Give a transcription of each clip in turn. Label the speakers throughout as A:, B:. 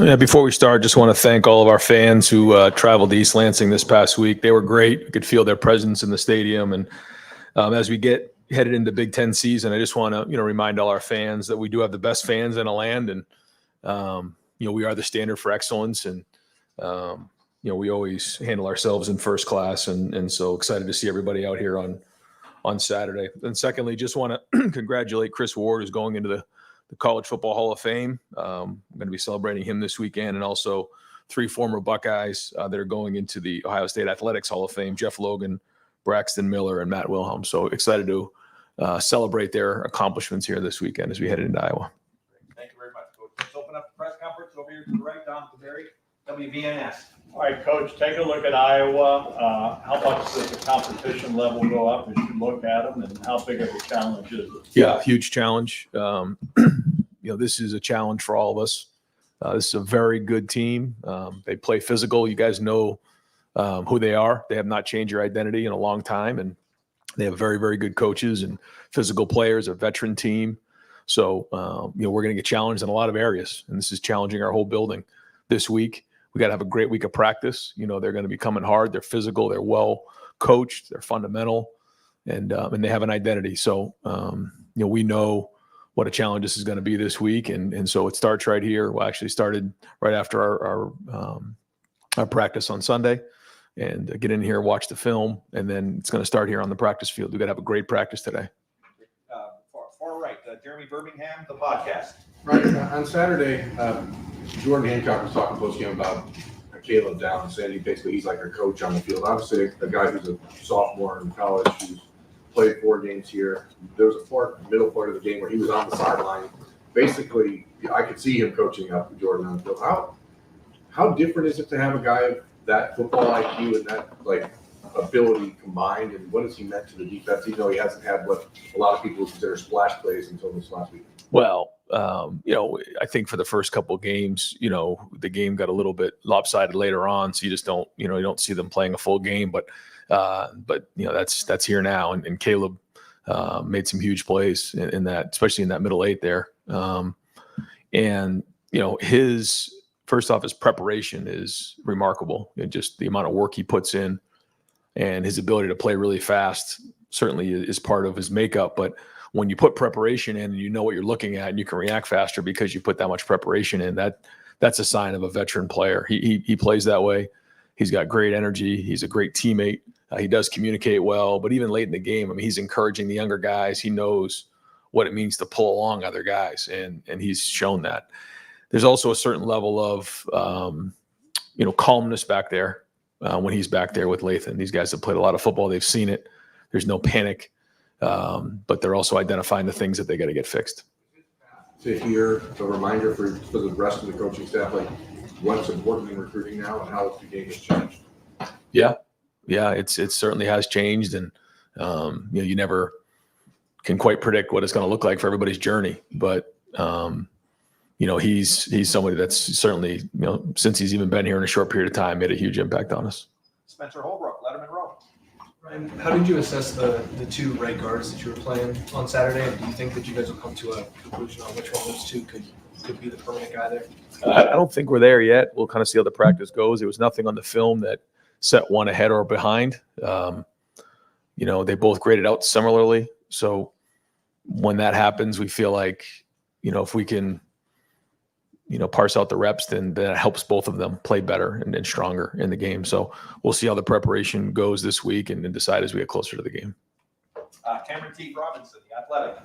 A: Yeah, before we start, just want to thank all of our fans who traveled to East Lansing this past week. They were great. You could feel their presence in the stadium. And as we get headed into Big Ten season, I just want to, remind all our fans that we do have the best fans in the land. And, we are the standard for excellence. And, we always handle ourselves in first class. And so excited to see everybody out here on Saturday. And secondly, just want to congratulate Chris Ward, who's going into the College Football Hall of Fame. I'm going to be celebrating him this weekend, and also 3 former Buckeyes that are going into the Ohio State Athletics Hall of Fame: Jeff Logan, Braxton Miller, and Matt Wilhelm. So excited to celebrate their accomplishments here this weekend as we head into Iowa.
B: Thank you very much, Coach. Let's open up the press conference over here to the right, Don Berry, WVNS.
C: All right, Coach, take a look at Iowa. How much does the competition level go up as you look at them, and how big of a challenge is it?
A: Yeah, huge challenge. This is a challenge for all of us. This is a very good team. They play physical. You guys know who they are. They have not changed their identity in a long time, and they have very, very good coaches and physical players, a veteran team. So, we're going to get challenged in a lot of areas, and this is challenging our whole building this week. We got to have a great week of practice. They're going to be coming hard. They're physical. They're well coached. They're fundamental, and they have an identity. So, we know what a challenge this is going to be this week. And so it starts right here. Well, actually started right after our practice on Sunday, and get in here, watch the film, and then it's going to start here on the practice field. We've got to have a great practice today.
B: Far right, Jeremy Birmingham, the podcast.
D: Right, on Saturday, Jordan Hancock was talking post-game about Caleb Downs, saying he's like a coach on the field. Obviously, a guy who's a sophomore in college who's played 4 games here. There was a middle part of the game where he was on the sideline. Basically, I could see him coaching up Jordan on the field. How different is it to have a guy of that football IQ and that ability combined, and what has he meant to the defense, even though he hasn't had what a lot of people consider splash plays until this last week?
A: Well, I think for the first couple of games, the game got a little bit lopsided later on, so you just don't, you don't see them playing a full game. But that's here now, and Caleb made some huge plays in that, especially in that middle 8 there. His first off, his preparation is remarkable. Just the amount of work he puts in, and his ability to play really fast certainly is part of his makeup. But when you put preparation in, and you know what you're looking at, and you can react faster because you put that much preparation in, that's a sign of a veteran player. He plays that way. He's got great energy. He's a great teammate. He does communicate well, but even late in the game, he's encouraging the younger guys. He knows what it means to pull along other guys, and he's shown that. There's also a certain level of, calmness back there when he's back there with Lathan. These guys have played a lot of football. They've seen it. There's no panic, but they're also identifying the things that they got to get fixed.
D: To hear a reminder for the rest of the coaching staff, what's important in recruiting now and how the game has changed.
A: Yeah, it certainly has changed, and you never can quite predict what it's going to look like for everybody's journey. But he's somebody that's certainly, since he's even been here in a short period of time, made a huge impact on us.
B: Spencer Holbrook, Lettermen Row.
E: Ryan, how did you assess the 2 right guards that you were playing on Saturday? And do you think that you guys will come to a conclusion on which one of those 2 could be the permanent guy there?
A: I don't think we're there yet. We'll kind of see how the practice goes. There was nothing on the film that set one ahead or behind. They both graded out similarly. So when that happens, we feel like, if we can, parse out the reps, then that helps both of them play better and stronger in the game. So we'll see how the preparation goes this week and then decide as we get closer to the game.
B: Cameron T. Robinson, the Athletic.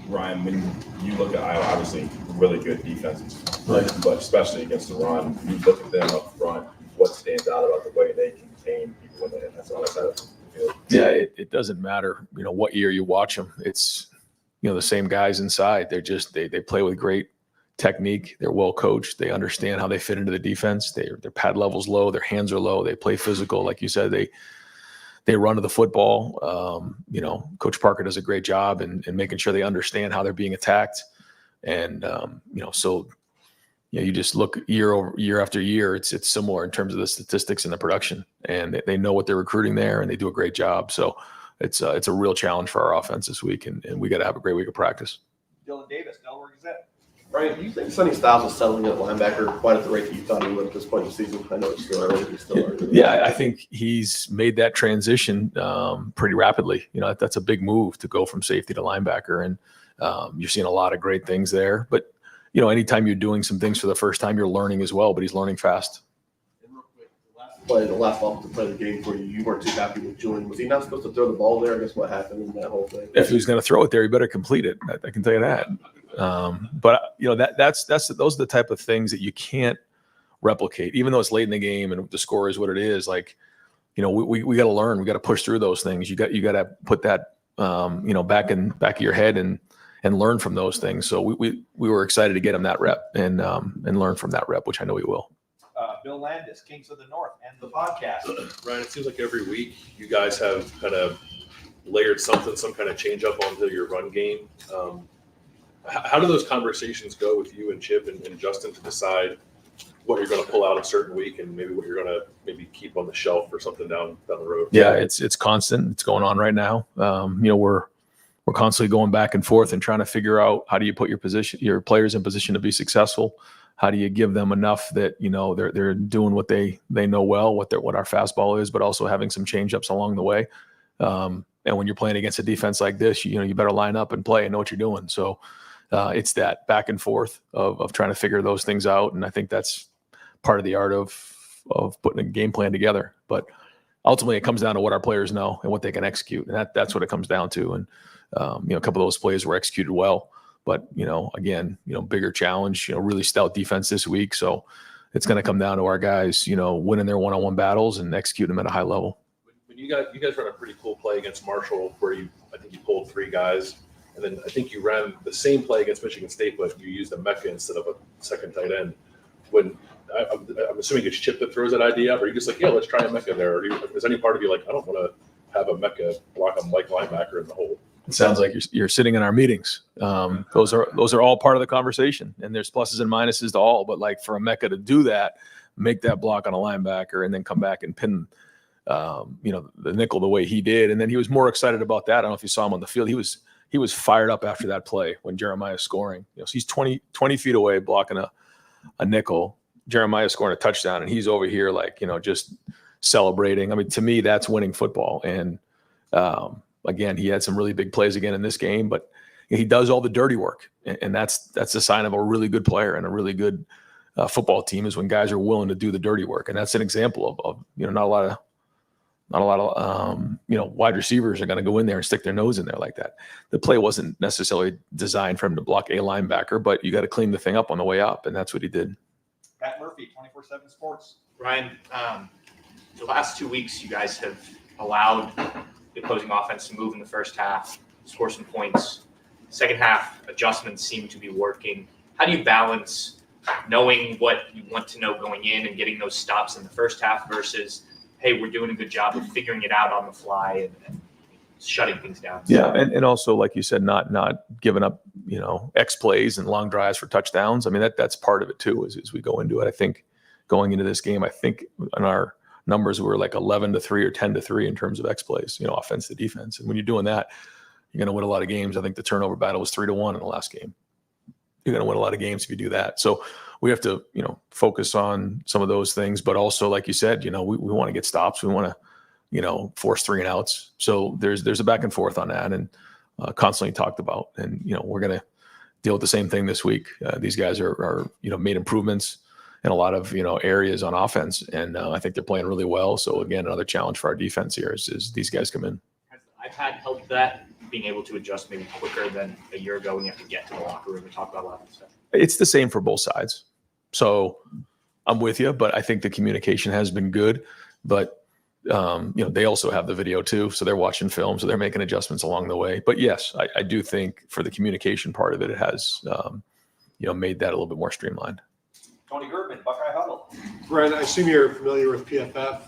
F: Ryan, when you look at Iowa, obviously really good defenses, right? But especially against the run, you look at them up front, what stands out about the way they contain people when they hit that side of the field?
A: Yeah, it doesn't matter, what year you watch them. It's, the same guys inside. They're just, they play with great technique. They're well coached. They understand how they fit into the defense. Their pad level's low. Their hands are low. They play physical. Like you said, they run to the football. Coach Parker does a great job in making sure they understand how they're being attacked. And, you just look year after year, it's similar in terms of the statistics and the production, and they know what they're recruiting there, and they do a great job. So it's a real challenge for our offense this week, and we got to have a great week of practice.
B: Dylan Davis, Delaware Gazette.
G: Ryan, do you think Sonny Styles is settling at linebacker quite at the rate that you thought he would at this point in the season? I know it's still early, but he's still early.
A: Yeah, I think he's made that transition pretty rapidly. You know, that's a big move to go from safety to linebacker, and you're seeing a lot of great things there. But you know, anytime you're doing some things for the first time, you're learning as well. But he's learning fast.
G: And real quick, the last offensive play of the game for you, you weren't too happy with Julian. Was he not supposed to throw the ball there? I guess what happened in that whole thing?
A: If he was going to throw it there, he better complete it. I can tell you that. But you know, those are the type of things that you can't replicate, even though it's late in the game and the score is what it is. Like, you know, we got to learn. We got to push through those things. You got to put that you know, back of your head and learn from those things. So we were excited to get him that rep and learn from that rep, which I know he will.
B: Bill Landis, Kings of the North, and the podcast.
H: Ryan, it seems like every week you guys have kind of layered some kind of change up onto your run game. How do those conversations go with you and Chip and Justin to decide what you're going to pull out a certain week and maybe what you're going to maybe keep on the shelf or something down the road?
A: Yeah, it's constant. It's going on right now. You know, we're constantly going back and forth and trying to figure out how do you put your players in position to be successful. How do you give them enough that, you know, they're doing what they know well, what our fastball is, but also having some change ups along the way. And when you're playing against a defense like this, you know, you better line up and play and know what you're doing. So it's that back and forth of trying to figure those things out. And I think that's part of the art of putting a game plan together. But ultimately it comes down to what our players know and what they can execute. And that's what it comes down to. And, you know, a couple of those plays were executed well, but, you know, again, you know, bigger challenge, you know, really stout defense this week. So it's going to come down to our guys, you know, winning their one-on-one battles and executing them at a high level.
H: When you guys ran a pretty cool play against Marshall where I think you pulled 3 guys. And then I think you ran the same play against Michigan State, but you used a Mecca instead of a second tight end. When I'm assuming it's Chip that throws that idea up, or you just like, yeah, let's try a Mecca there. Or is any part of you like, I don't want to have a Mecca block on Mike linebacker in the hole?
A: It sounds like you're sitting in our meetings. Those are all part of the conversation, and there's pluses and minuses to all. But like for a Mecca to do that, make that block on a linebacker, and then come back and pin, you know, the nickel the way he did, and then he was more excited about that. I don't know if you saw him on the field. He was fired up after that play when Jeremiah's scoring. You know, so he's 20 feet away blocking a nickel. Jeremiah's scoring a touchdown, and he's over here like, you know, just celebrating. I mean, to me, that's winning football. And again, he had some really big plays again in this game, but he does all the dirty work, and that's a sign of a really good player and a really good football team is when guys are willing to do the dirty work. And that's an example of you know, not a lot of you know, wide receivers are going to go in there and stick their nose in there like that. The play wasn't necessarily designed for him to block a linebacker, but you got to clean the thing up on the way up, and that's what he did.
B: Pat Murphy, 24/7 Sports.
I: Ryan, the last 2 weeks, you guys have allowed the opposing offense to move in the first half, score some points. Second half, adjustments seem to be working. How do you balance knowing what you want to know going in and getting those stops in the first half versus, hey, we're doing a good job of figuring it out on the fly and shutting things down?
A: Yeah, and also, like you said, not giving up, you know, X plays and long drives for touchdowns. I mean, that's part of it too, as we go into it. I think going into this game, I think in our numbers were like 11-3 or 10-3 in terms of X plays, you know, offense to defense. And when you're doing that, you're going to win a lot of games. I think the turnover battle was 3-1 in the last game. You're going to win a lot of games if you do that. So we have to, you know, focus on some of those things, but also, like you said, you know, we want to get stops. We want to, you know, force 3 and outs. So there's a back and forth on that, and constantly talked about. And, you know, we're going to deal with the same thing this week. These guys are, you know, made improvements in a lot of, you know, areas on offense. And I think they're playing really well. So again, another challenge for our defense here is these guys come in.
I: Has the iPad helped that, being able to adjust maybe quicker than a year ago when you have to get to the locker room and talk about a lot of stuff?
A: It's the same for both sides. So I'm with you, but I think the communication has been good. But, you know, they also have the video too. So they're watching film. So they're making adjustments along the way. But yes, I do think for the communication part of it, it has, you know, made that a little bit more streamlined.
B: Tony Gertman, Buckeye Huddle.
J: Brian, I assume you're familiar with PFF.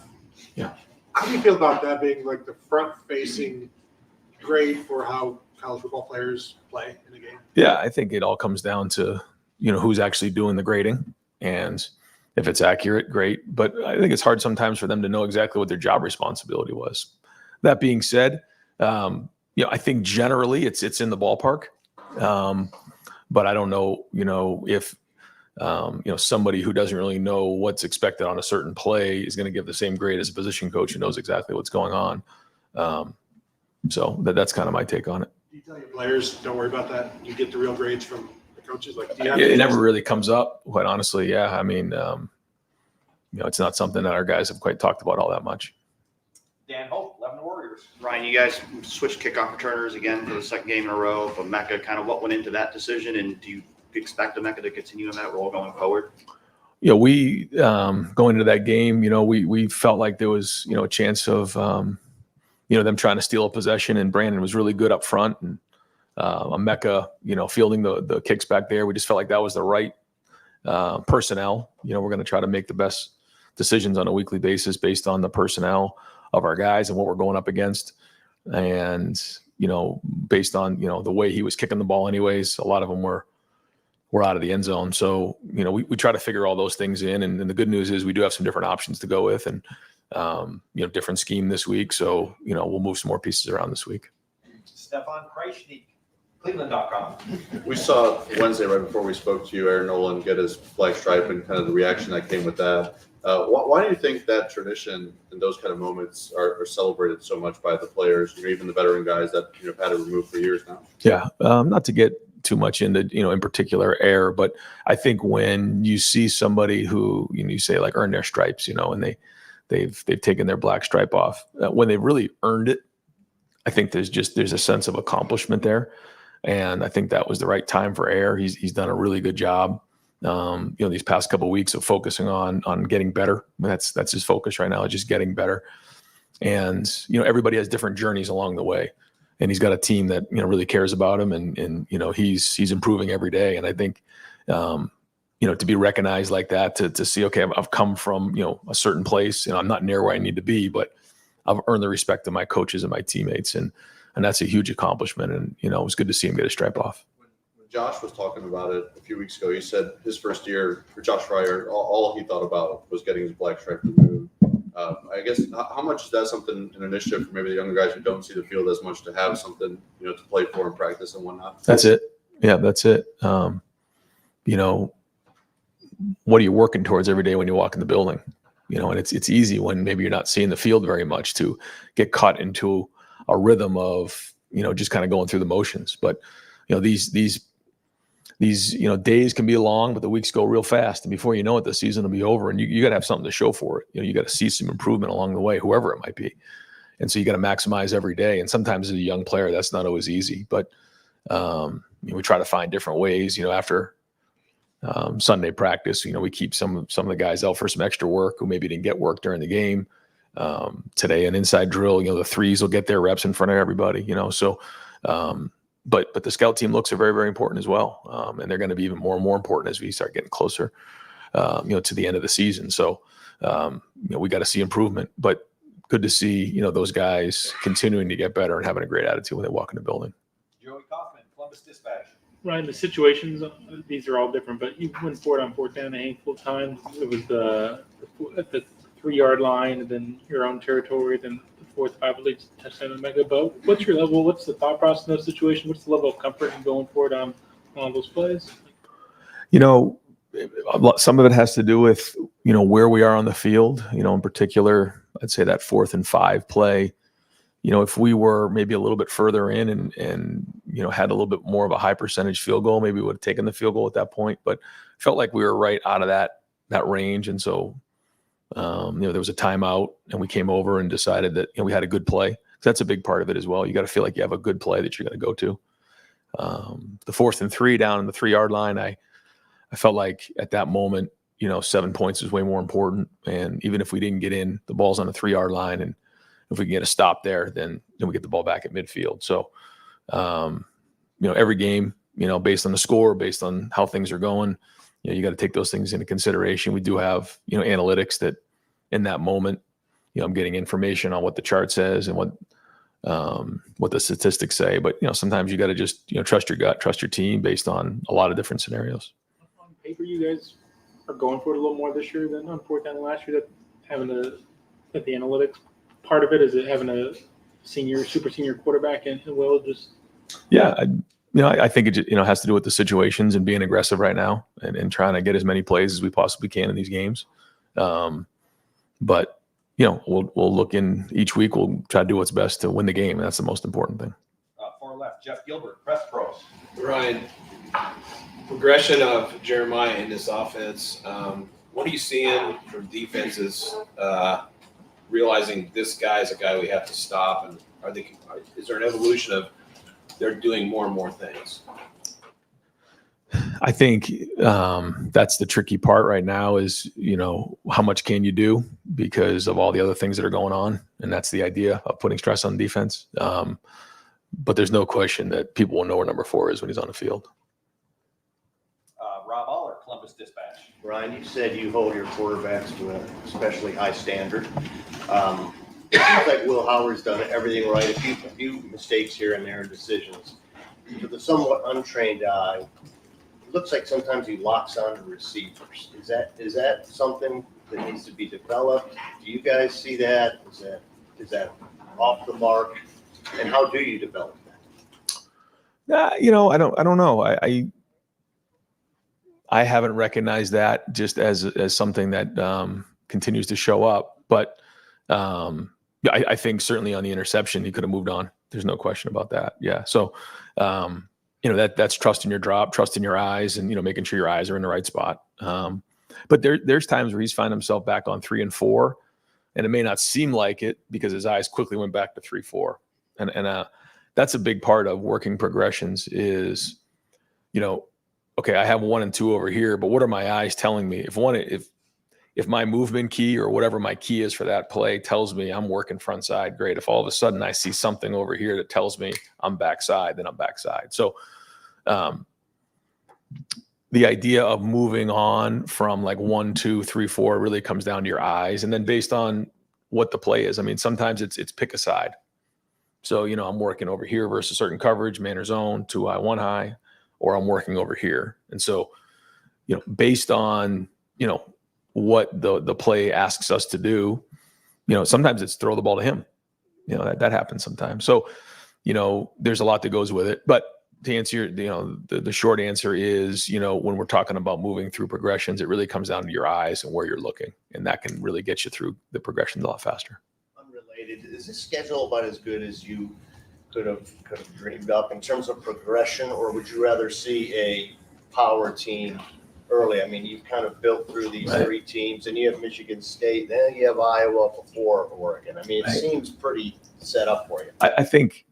A: Yeah.
J: How do you feel about that being like the front-facing grade for how college football players play in a game?
A: Yeah, I think it all comes down to, you know, who's actually doing the grading, and if it's accurate, great. But I think it's hard sometimes for them to know exactly what their job responsibility was. That being said, you know, I think generally it's in the ballpark. but I don't know, if somebody who doesn't really know what's expected on a certain play is going to give the same grade as a position coach who knows exactly what's going on. So that's kind of my take on it.
J: Do you tell your players, don't worry about that? You get the real grades from the coaches? Like, do you have
A: It never really comes up, quite honestly. Yeah. I mean, it's not something that our guys have quite talked about all that much.
B: Dan Hope, Lettermen Warriors.
K: Ryan, you guys switched kickoff returners again for the second game in a row for Mecca. Kind of what went into that decision, and do you expect Mecca to continue in that role going forward?
A: We going into that game, we felt like there was, a chance of, them trying to steal a possession, and Brandon was really good up front, and Mecca, fielding the kicks back there. We just felt like that was the right personnel. We're going to try to make the best decisions on a weekly basis based on the personnel of our guys and what we're going up against. And, based on, the way he was kicking the ball anyways, a lot of them were out of the end zone. So, we try to figure all those things in. And the good news is we do have some different options to go with, and, different scheme this week. So, we'll move some more pieces around this week.
B: Stefan Kreisnig, Cleveland.com.
G: We saw Wednesday right before we spoke to you, Aaron Nolan get his black stripe and kind of the reaction that came with that. Why do you think that tradition and those kind of moments are celebrated so much by the players, even the veteran guys that have had it removed for years now?
A: Yeah, not to get too much into in particular air, but I think when you see somebody who you say like earn their stripes, and they've taken their black stripe off, when they've really earned it, I think there's a sense of accomplishment there, and I think that was the right time for Air. He's done a really good job. These past couple of weeks of focusing on getting better. That's his focus right now, is just getting better. And, everybody has different journeys along the way, and he's got a team that, really cares about him, and he's improving every day. And I think, to be recognized like that, to see, okay, I've come from, a certain place, I'm not near where I need to be, but I've earned the respect of my coaches and my teammates. And that's a huge accomplishment. And, it was good to see him get a stripe off.
G: Josh was talking about it a few weeks ago. He said his first year for Josh Fryer, all he thought about was getting his black stripe removed. I guess how much is that something, an initiative for maybe the younger guys who don't see the field as much, to have something, to play for and practice and whatnot?
A: That's it. Yeah, that's it. What are you working towards every day when you walk in the building? And it's easy when maybe you're not seeing the field very much to get caught into a rhythm of, just kind of going through the motions. But, these days can be long, but the weeks go real fast. And before you know it, the season will be over, and you got to have something to show for it. You got to see some improvement along the way, whoever it might be. And so you got to maximize every day. And sometimes as a young player, that's not always easy, but we try to find different ways, after Sunday practice, we keep some of the guys out for some extra work who maybe didn't get work during the game. Today, an inside drill, the threes will get their reps in front of everybody, so, but the scout team looks are very, very important as well. And they're going to be even more and more important as we start getting closer, to the end of the season. So, we got to see improvement, but good to see, those guys continuing to get better and having a great attitude when they walk in the building.
B: Joey Kaufman, Columbus Dispatch.
L: Ryan, the situations, these are all different, but you went for it on fourth down a handful of times. It was at the 3-yard line, and then your own territory, then the fourth 5 leads touchdown in Mega. But what's your level? What's the thought process in those situations? What's the level of comfort in going for it on all those plays?
A: Some of it has to do with, where we are on the field. In particular, I'd say that 4th and 5 play. If we were maybe a little bit further in and had a little bit more of a high percentage field goal, maybe we would have taken the field goal at that point. But felt like we were right out of that range, and so there was a timeout, and we came over and decided that we had a good play. That's a big part of it as well. You got to feel like you have a good play that you're going to go to. The 4th and 3 down in the 3-yard line, I felt like at that moment, 7 points is way more important. And even if we didn't get in, the ball's on the 3-yard line, and if we can get a stop there, then we get the ball back at midfield. So, every game, based on the score, based on how things are going, you got to take those things into consideration. We do have, analytics that in that moment, I'm getting information on what the chart says and what the statistics say. But, sometimes you got to just, trust your gut, trust your team based on a lot of different scenarios.
L: On paper, you guys are going for it a little more this year than on fourth down last year. That the analytics part of it, is it having a super senior quarterback and Will just?
A: Yeah, I think it has to do with the situations and being aggressive right now and trying to get as many plays as we possibly can in these games. But we'll look in each week. We'll try to do what's best to win the game. And that's the most important thing.
B: Far left, Jeff Gilbert, Press Pros.
M: Ryan, progression of Jeremiah in this offense. What are you seeing from defenses realizing this guy is a guy we have to stop? And is there an evolution of they're doing more and more things?
A: I think that's the tricky part right now is, how much can you do because of all the other things that are going on? And that's the idea of putting stress on defense. But there's no question that people will know where number 4 is when he's on the field.
B: Rob Aller, Columbus Dispatch.
N: Ryan, you said you hold your quarterbacks to an especially high standard. It seems like Will Howard's done everything right. A few mistakes here and there, decisions. To the somewhat untrained eye, it looks like sometimes he locks on to receivers. Is that something that needs to be developed? Do you guys see that? Is that off the mark? And how do you develop that?
A: I don't know. I haven't recognized that just as something that continues to show up. But I think certainly on the interception, he could have moved on. There's no question about that. Yeah. So, that's trust in your drop, trust in your eyes, and, making sure your eyes are in the right spot. But there's times where he's found himself back on 3 and 4, and it may not seem like it because his eyes quickly went back to 3-4. And that's a big part of working progressions is, okay, I have 1 and 2 over here, but what are my eyes telling me? If my movement key or whatever my key is for that play tells me I'm working front side, great. If all of a sudden I see something over here that tells me I'm backside, then I'm backside. So the idea of moving on from like 1, 2, 3, 4 really comes down to your eyes. And then based on what the play is, I mean, sometimes it's pick a side. So, I'm working over here versus certain coverage, man or zone, 2 high, 1 high, or I'm working over here. And so, based on, what the play asks us to do, sometimes it's throw the ball to him. That happens sometimes. So, there's a lot that goes with it. But to answer the short answer is, when we're talking about moving through progressions, it really comes down to your eyes and where you're looking. And that can really get you through the progressions a lot faster.
N: Unrelated, is this schedule about as good as you could have dreamed up in terms of progression, or would you rather see a power team early? I mean, you've kind of built through these 3 teams, and you have Michigan State, then you have Iowa before Oregon. I mean, it seems pretty set up for you.
A: I think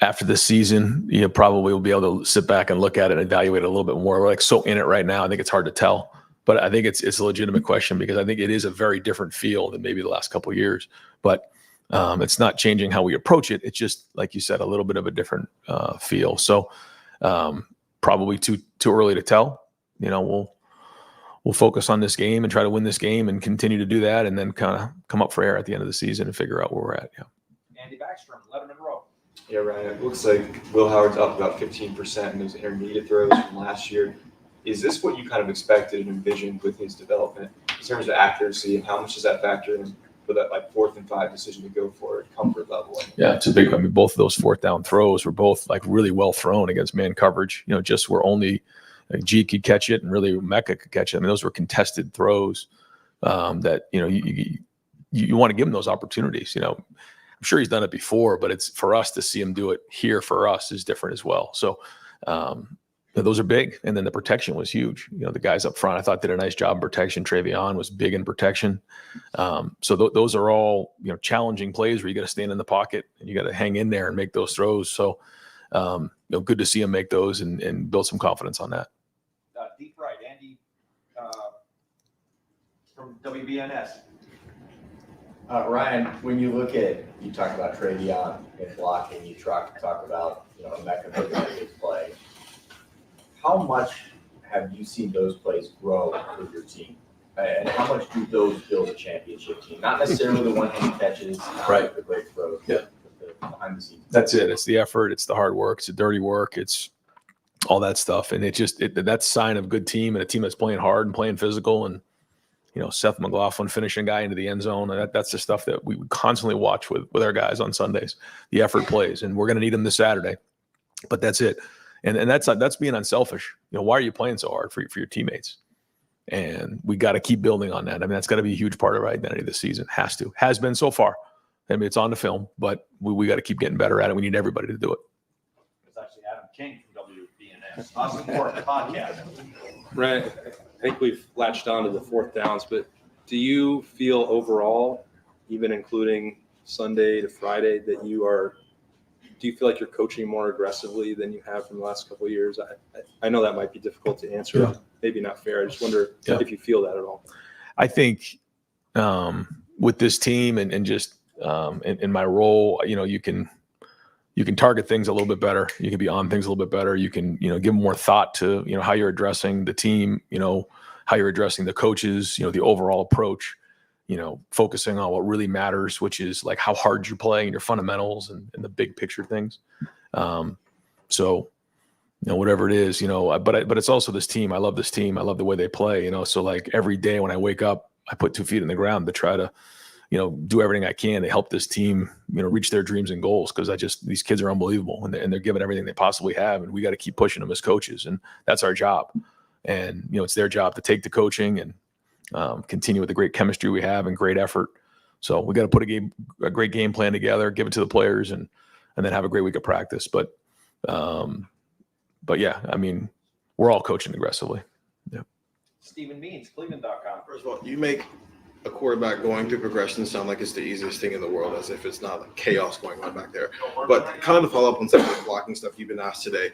A: after the season, you probably will be able to sit back and look at it and evaluate it a little bit more. We're like so in it right now. I think it's hard to tell, but I think it's a legitimate question because I think it is a very different feel than maybe the last couple of years. But it's not changing how we approach it. It's just, like you said, a little bit of a different feel. So probably too early to tell. We'll focus on this game and try to win this game and continue to do that, and then kind of come up for air at the end of the season and figure out where we're at. Yeah.
B: Andy Backstrom, Lettermen Row.
O: Yeah, Ryan, it looks like Will Howard's up about 15% in those intermediate throws from last year. Is this what you kind of expected and envisioned with his development in terms of accuracy, and how much does that factor in for that 4th and 5 decision to go for it, comfort level?
A: Yeah, it's a big. I mean, both of those 4th down throws were both really well thrown against man coverage. Just where only G could catch it and really Mecca could catch it. I mean, those were contested throws that you want to give him those opportunities. I'm sure he's done it before, but it's for us to see him do it here for us is different as well. So those are big. And then the protection was huge. The guys up front, I thought did a nice job in protection. Travion was big in protection. So those are all, challenging plays where you got to stand in the pocket and you got to hang in there and make those throws. So, good to see him make those and build some confidence on that.
B: Deep right, Andy from WBNS.
P: Ryan, when you talk about Travion and blocking, you talk about, Mecca looking at his play. How much have you seen those plays grow with your team? And how much do those build a championship team? Not necessarily the one-hand catches,
A: right?
P: The great throws,
A: yeah.
P: But the behind the scenes.
A: That's it. It's the effort. It's the hard work. It's the dirty work. It's all that stuff. And that's a sign of a good team and a team that's playing hard and playing physical. And, Seth McLaughlin finishing guy into the end zone. And that's the stuff that we constantly watch with our guys on Sundays, the effort plays. And we're going to need them this Saturday. but that's it. And that's being unselfish. Why are you playing so hard for your teammates? And we got to keep building on that. I mean, that's got to be a huge part of our identity this season. Has been so far. I mean, it's on the film, but we got to keep getting better at it. We need everybody to do it.
B: It's actually Adam King from WBNS. Awesome work podcast.
Q: Right. I think we've latched on to the fourth downs, but do you feel overall, even including Sunday to Friday, that do you feel like you're coaching more aggressively than you have from the last couple of years? I know that might be difficult to answer.
A: Yeah.
Q: Maybe not fair. I just wonder if you feel that at all.
A: I think with this team and just in my role, you can target things a little bit better. You can be on things a little bit better. You can, give more thought to, how you're addressing the team, how you're addressing the coaches, the overall approach, focusing on what really matters, which is like how hard you play and your fundamentals and the big picture things. So, whatever it is, but it's also this team. I love this team. I love the way they play, so like every day when I wake up, I put 2 feet in the ground to try to, do everything I can to help this team, reach their dreams and goals. Cause these kids are unbelievable and they're giving everything they possibly have. And we got to keep pushing them as coaches. And that's our job. And, it's their job to take the coaching and continue with the great chemistry we have and great effort. So we got to put a great game plan together, give it to the players and then have a great week of practice. But yeah, I mean, we're all coaching aggressively. Yeah.
B: Stephen Means, Cleveland.com.
D: First of all, you make a quarterback going through progression sound like it's the easiest thing in the world, as if it's not like chaos going on back there. But kind of to follow up on some of the blocking stuff you've been asked today,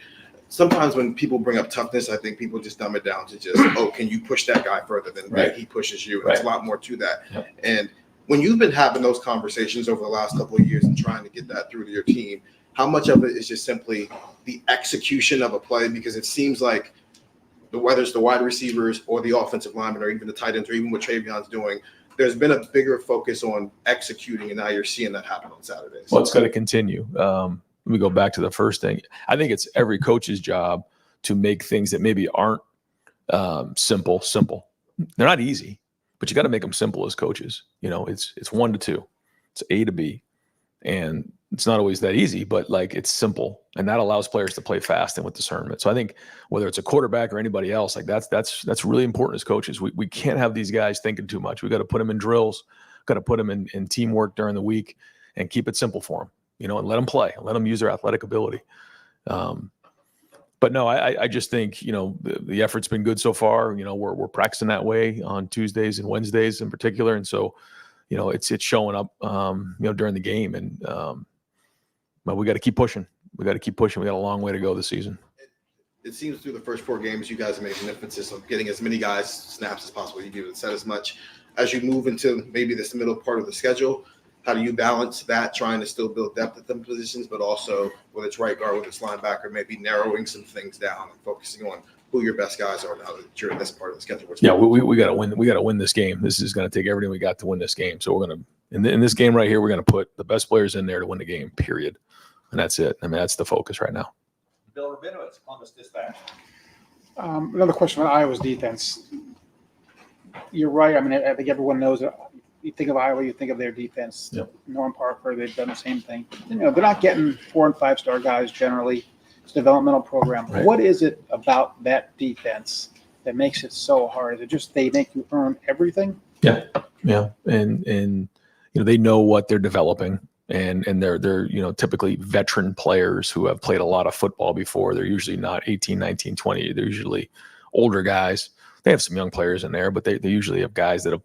D: sometimes when people bring up toughness, I think people just dumb it down to just, can you push that guy further than he pushes you? And There's a lot more to that.
A: Yep.
D: And when you've been having those conversations over the last couple of years and trying to get that through to your team, how much of it is just simply the execution of a play? Because it seems like whether it's the wide receivers or the offensive linemen or even the tight ends or even what Travion's doing, there's been a bigger focus on executing, and now you're seeing that happen on Saturdays.
A: Well, it's got to continue. Let me go back to the first thing. I think it's every coach's job to make things that maybe aren't simple. They're not easy, but you got to make them simple as coaches. It's 1 to 2, it's A to B, and it's not always that easy, but like it's simple, and that allows players to play fast and with discernment. So I think whether it's a quarterback or anybody else, like that's really important as coaches. We can't have these guys thinking too much. We got to put them in drills, got to put them in teamwork during the week, and keep it simple for them. And let them play, let them use their athletic ability. But no, I just think the effort's been good so far. We're practicing that way on Tuesdays and Wednesdays in particular, and so it's showing up during the game, and but we got to keep pushing. We got a long way to go this season.
D: It seems through the first 4 games, you guys have made an emphasis on getting as many guys snaps as possible. You've even said as much. As you move into maybe this middle part of the schedule, how do you balance that, trying to still build depth at them positions, but also whether it's right guard, whether it's linebacker, maybe narrowing some things down and focusing on who your best guys are now that you're in this part of the schedule?
A: Yeah, we got to win. We got to win this game. This is going to take everything we got to win this game. So we're going to in this game right here, we're going to put the best players in there to win the game. Period. And that's it. I mean, that's the focus right now.
B: Bill Rabinowitz, Columbus Dispatch.
R: Another question about Iowa's defense. You're right. I mean, I think everyone knows that. You think of Iowa, you think of their defense.
A: Yep.
R: Norm Parker, they've done the same thing. They're not getting 4- and 5-star guys generally. It's a developmental program.
A: Right.
R: What is it about that defense that makes it so hard? Is it just they make you earn everything?
A: Yeah, and they know what they're developing. And they're typically veteran players who have played a lot of football before. They're usually not 18, 19, 20. They're usually older guys. They have some young players in there, but they usually have guys that have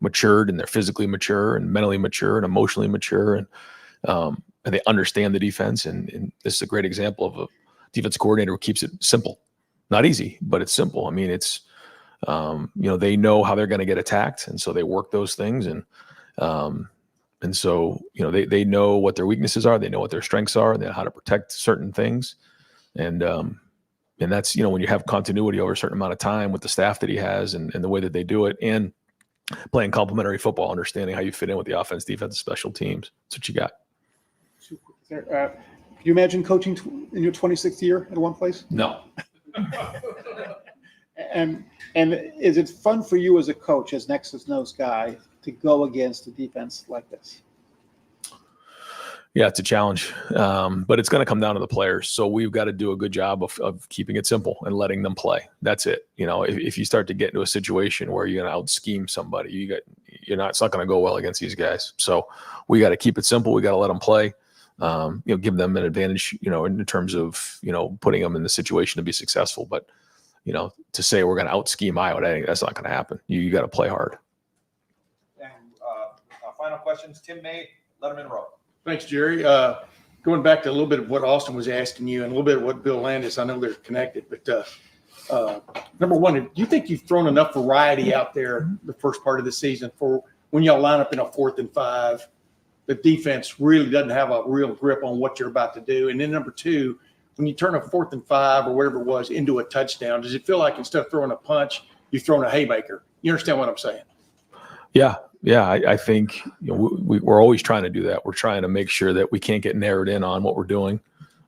A: matured, and they're physically mature and mentally mature and emotionally mature. And they understand the defense. And this is a great example of a defensive coordinator who keeps it simple. Not easy, but it's simple. I mean, it's, they know how they're going to get attacked. And so they work those things. And so, they know what their weaknesses are. They know what their strengths are. They know how to protect certain things. And that's, when you have continuity over a certain amount of time with the staff that he has and the way that they do it, and playing complementary football, understanding how you fit in with the offense, defense, special teams. That's what you got.
R: Can you imagine coaching in your 26th year at one place?
A: No.
R: And is it fun for you as a coach, as Nexus Nose guy, to go against a defense like this?
A: Yeah, it's a challenge, but it's going to come down to the players. So we've got to do a good job of keeping it simple and letting them play. That's it. You know, if you start to get into a situation where you're going to out scheme somebody, it's not going to go well against these guys. So we got to keep it simple. We got to let them play. Give them an advantage. In terms of putting them in the situation to be successful. But to say we're going to out scheme Iowa, that's not going to happen. You got to play hard.
B: And our final questions, Tim May, Lettermen Row.
S: Thanks, Jerry. Going back to a little bit of what Austin was asking you and a little bit of what Bill Landis, I know they're connected, but number one, do you think you've thrown enough variety out there the first part of the season for when y'all line up in a 4th and 5, the defense really doesn't have a real grip on what you're about to do? And then number two, when you turn a 4th and 5 or whatever it was into a touchdown, does it feel like instead of throwing a punch, you've thrown a haymaker? You understand what I'm saying?
A: Yeah. I think we're always trying to do that. We're trying to make sure that we can't get narrowed in on what we're doing,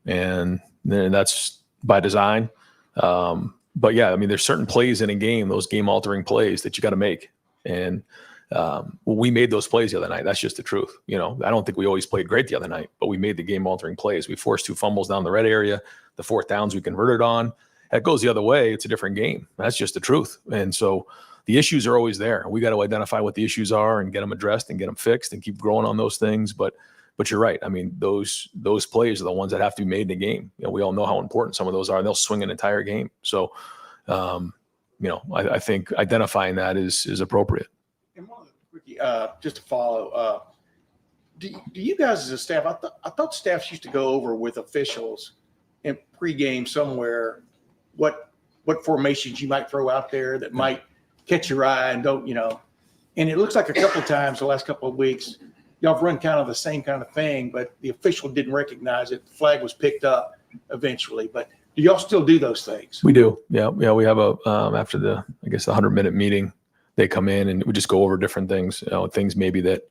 A: and then that's by design. But yeah, I mean, there's certain plays in a game, those game-altering plays that you got to make, and we made those plays the other night. That's just the truth. I don't think we always played great the other night, but we made the game-altering plays. We forced 2 fumbles down the red area. The 4th downs we converted on. That goes the other way. It's a different game. That's just the truth. And so the issues are always there. We got to identify what the issues are and get them addressed and get them fixed and keep growing on those things. But you're right. I mean, those plays are the ones that have to be made in the game. We all know how important some of those are. And they'll swing an entire game. So, I think identifying that is appropriate.
S: And one of the just to follow, do you guys as a staff? I thought staffs used to go over with officials in pregame somewhere what formations you might throw out there that might catch your eye and don't, and it looks like a couple of times the last couple of weeks, y'all have run kind of the same kind of thing, but the official didn't recognize it. The flag was picked up eventually, but do y'all still do those things?
A: We do. Yeah. We have after the 100-minute meeting, they come in and we just go over different things, things maybe that,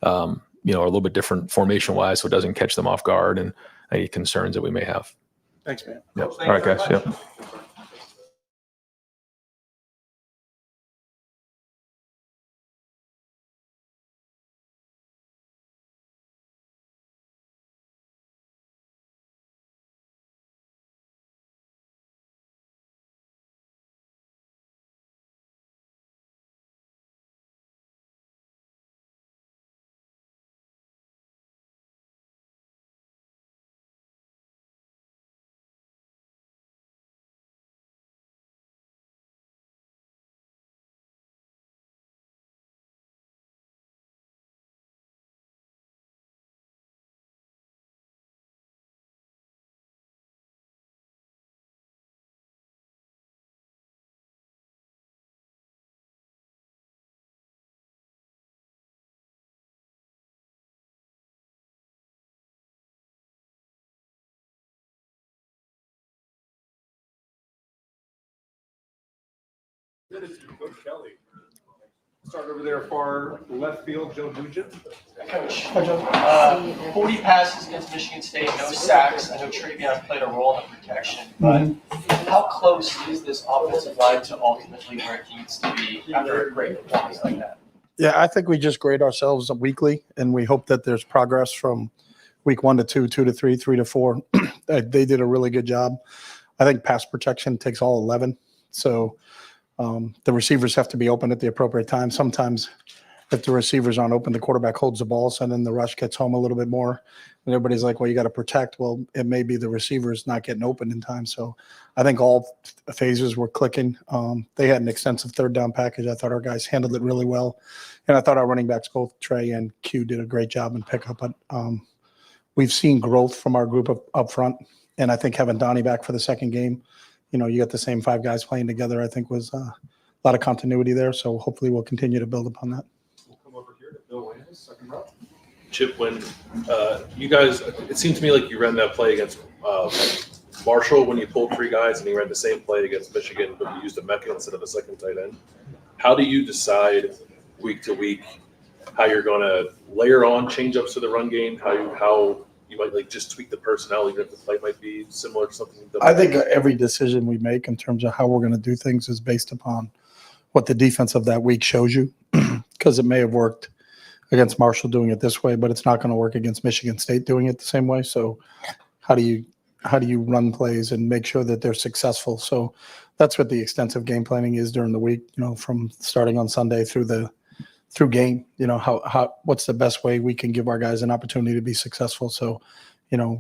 A: are a little bit different formation wise, so it doesn't catch them off guard and any concerns that we may have.
S: Thanks, man.
A: Yep. All right, guys. Yep.
J: Kelly. Start over there far left field, Joe Nugent.
E: Coach, 40 passes against Michigan State, no sacks. I know Travion played a role in the protection, but how close is this offensive line to ultimately where it needs to be after a great performance like that?
T: Yeah, I think we just grade ourselves weekly, and we hope that there's progress from week 1 to 2, 2 to 3, 3 to 4. They did a really good job. I think pass protection takes all 11. So the receivers have to be open at the appropriate time. Sometimes if the receivers aren't open, the quarterback holds the ball, so then the rush gets home a little bit more. And everybody's like, well, you got to protect. Well, it may be the receivers not getting open in time. So I think all phases were clicking. They had an extensive 3rd down package. I thought our guys handled it really well. And I thought our running backs, both Trey and Q, did a great job in pickup. But we've seen growth from our group up front. And I think having Donnie back for the second game, you got the same 5 guys playing together, I think was a lot of continuity there. So hopefully we'll continue to build upon that.
J: We'll come over here to Bill Landis, second row.
H: Chip, when you guys, it seemed to me like you ran that play against Marshall when you pulled 3 guys, and you ran the same play against Michigan, but you used a Mecca instead of a second tight end. How do you decide week to week how you're going to layer on change-ups to the run game, how you might just tweak the personnel, even if the play might be similar to something?
T: I think every decision we make in terms of how we're going to do things is based upon what the defense of that week shows you, because it may have worked against Marshall doing it this way, but it's not going to work against Michigan State doing it the same way. So how do you run plays and make sure that they're successful? So that's what the extensive game planning is during the week, from starting on Sunday through game, what's the best way we can give our guys an opportunity to be successful. So,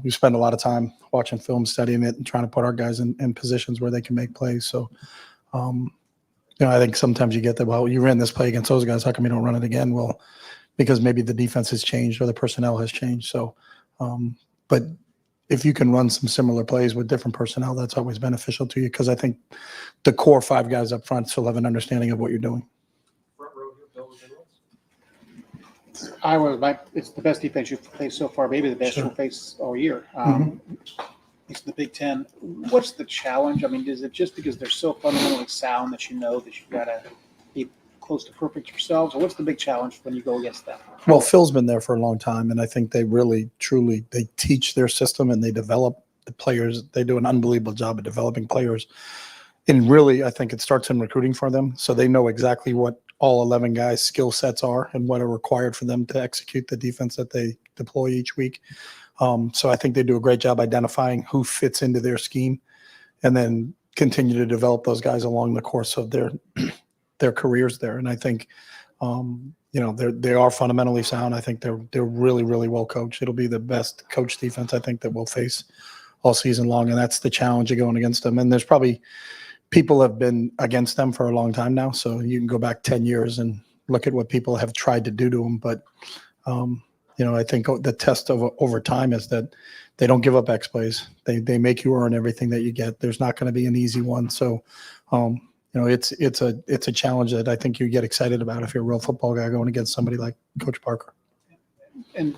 T: we spend a lot of time watching film, studying it, and trying to put our guys in positions where they can make plays. So, I think sometimes you get that, well, you ran this play against those guys, how come you don't run it again? Well, because maybe the defense has changed or the personnel has changed. So, but if you can run some similar plays with different personnel, that's always beneficial to you, because I think the core 5 guys up front still have an understanding of what you're doing.
R: Iowa, it's the best defense you've faced so far, maybe the best you'll face all year. It's the Big Ten. What's the challenge? I mean, is it just because they're so fundamentally sound that you know that you've got to be close to perfect yourselves, or what's the big challenge when you go against them?
T: Well, Phil's been there for a long time, and I think they really, truly, they teach their system and they develop the players. They do an unbelievable job of developing players. And really, I think it starts in recruiting for them. So they know exactly what all 11 guys' skill sets are and what are required for them to execute the defense that they deploy each week. So I think they do a great job identifying who fits into their scheme, and then continue to develop those guys along the course of their careers there. And I think, they are fundamentally sound. I think they're really, really well coached. It'll be the best coached defense I think that we'll face all season long, and that's the challenge of going against them. And there's probably people have been against them for a long time now, so you can go back 10 years and look at what people have tried to do to them. But I think the test of over time is that they don't give up X plays. They make you earn everything that you get. There's not going to be an easy one. So, it's a challenge that I think you get excited about if you're a real football guy going against somebody like Coach Parker.
R: And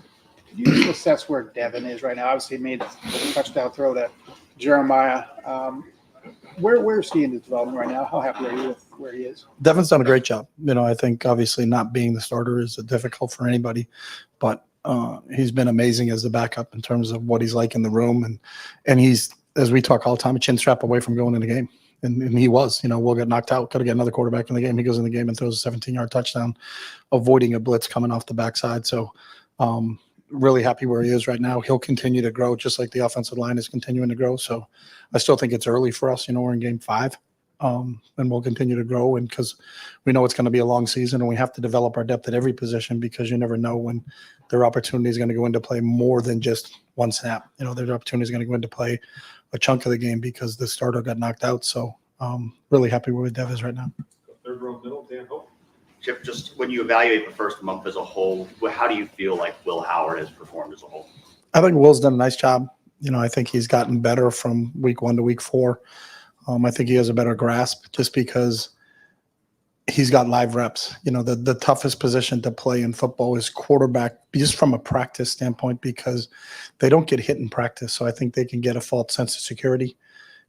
R: can you just assess where Devin is right now? Obviously, he made a touchdown throw to Jeremiah. Where's he in his development right now? How happy are you with where he is?
T: Devin's done a great job. I think obviously not being the starter is difficult for anybody, but he's been amazing as the backup in terms of what he's like in the room. And he's, as we talk all the time, a chin strap away from going in the game. And he was, we'll get knocked out, got to get another quarterback in the game. He goes in the game and throws a 17-yard touchdown, avoiding a blitz coming off the backside. So really happy where he is right now. He'll continue to grow just like the offensive line is continuing to grow. So I still think it's early for us. We're in game 5, and we'll continue to grow. And because we know it's going to be a long season, and we have to develop our depth at every position, because you never know when their opportunity is going to go into play more than just one snap. Their opportunity is going to go into play a chunk of the game because the starter got knocked out. So really happy where Dev is right now.
H: Third row middle, Dan Hope.
K: Chip, just when you evaluate the first month as a whole, how do you feel like Will Howard has performed as a whole?
T: I think Will's done a nice job. I think he's gotten better from week 1 to week 4. I think he has a better grasp just because he's got live reps. The toughest position to play in football is quarterback, just from a practice standpoint, because they don't get hit in practice. So I think they can get a false sense of security.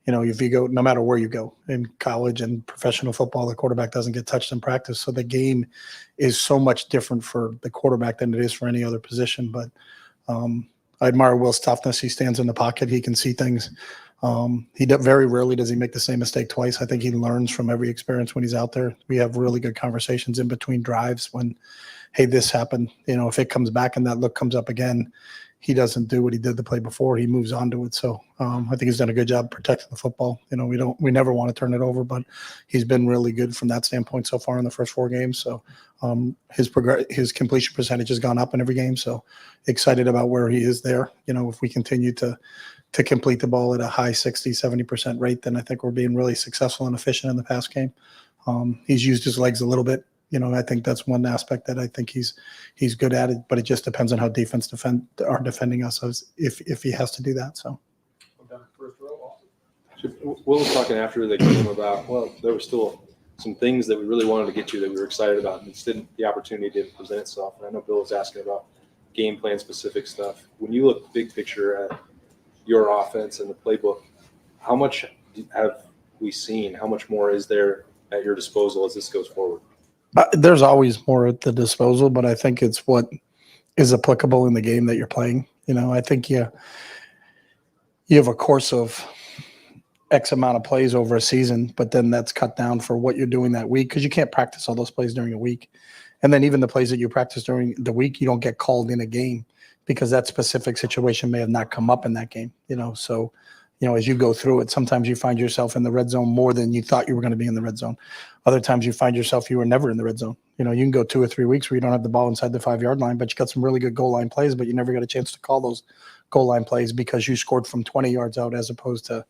T: If you go, no matter where you go in college and professional football, the quarterback doesn't get touched in practice. So the game is so much different for the quarterback than it is for any other position. But I admire Will's toughness. He stands in the pocket. He can see things. Very rarely does he make the same mistake twice. I think he learns from every experience when he's out there. We have really good conversations in between drives when, hey, this happened. If it comes back and that look comes up again, he doesn't do what he did the play before. He moves on to it. So I think he's done a good job protecting the football. We never want to turn it over, but he's been really good from that standpoint so far in the first 4 games. So his completion percentage has gone up in every game. So excited about where he is there. If we continue to complete the ball at a high 60, 70% rate, then I think we're being really successful and efficient in the pass game. He's used his legs a little bit. I think that's one aspect that I think he's good at it, but it just depends on how defense are defending us if he has to do that. So
Q: Will was talking after the game about, there were still some things that we really wanted to get to that we were excited about, and the opportunity didn't present itself. And I know Bill was asking about game plan specific stuff. When you look big picture at your offense and the playbook, how much have we seen? How much more is there at your disposal as this goes forward?
T: There's always more at the disposal, but I think it's what is applicable in the game that you're playing. I think you have a course of X amount of plays over a season, but then that's cut down for what you're doing that week, because you can't practice all those plays during a week. And then even the plays that you practice during the week, you don't get called in a game because that specific situation may have not come up in that game, So, as you go through it, sometimes you find yourself in the red zone more than you thought you were going to be in the red zone. Other times you find yourself you were never in the red zone. You can go 2 or 3 weeks where you don't have the ball inside the 5-yard line, but you got some really good goal line plays, but you never got a chance to call those goal line plays because you scored from 20 yards out as opposed to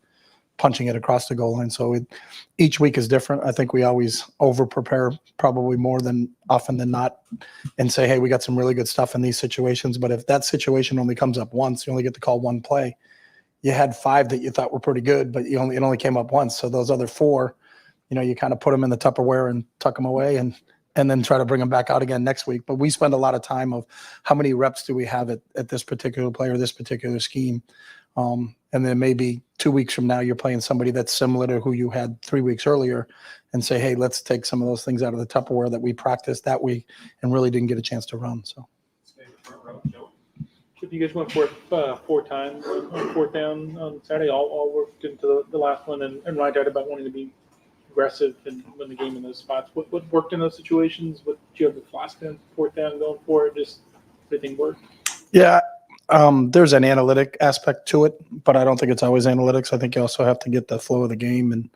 T: punching it across the goal line. So each week is different. I think we always over prepare probably more than often than not and say, hey, we got some really good stuff in these situations. But if that situation only comes up once, you only get to call one play. You had 5 that you thought were pretty good, but it only came up once. So those other 4, you kind of put them in the Tupperware and tuck them away and then try to bring them back out again next week. But we spend a lot of time of how many reps do we have at this particular player, this particular scheme. And then maybe 2 weeks from now, you're playing somebody that's similar to who you had 3 weeks earlier and say, hey, let's take some of those things out of the Tupperware that we practiced that week and really didn't get a chance to run. So.
L: If you guys went for it 4 times on 4th down on Saturday, all worked into the last one, and Ryan talked about wanting to be aggressive and win the game in those spots. What worked in those situations? What did you have the flask down 4th down going for it? Just everything worked?
T: Yeah. There's an analytic aspect to it, but I don't think it's always analytics. I think you also have to get the flow of the game and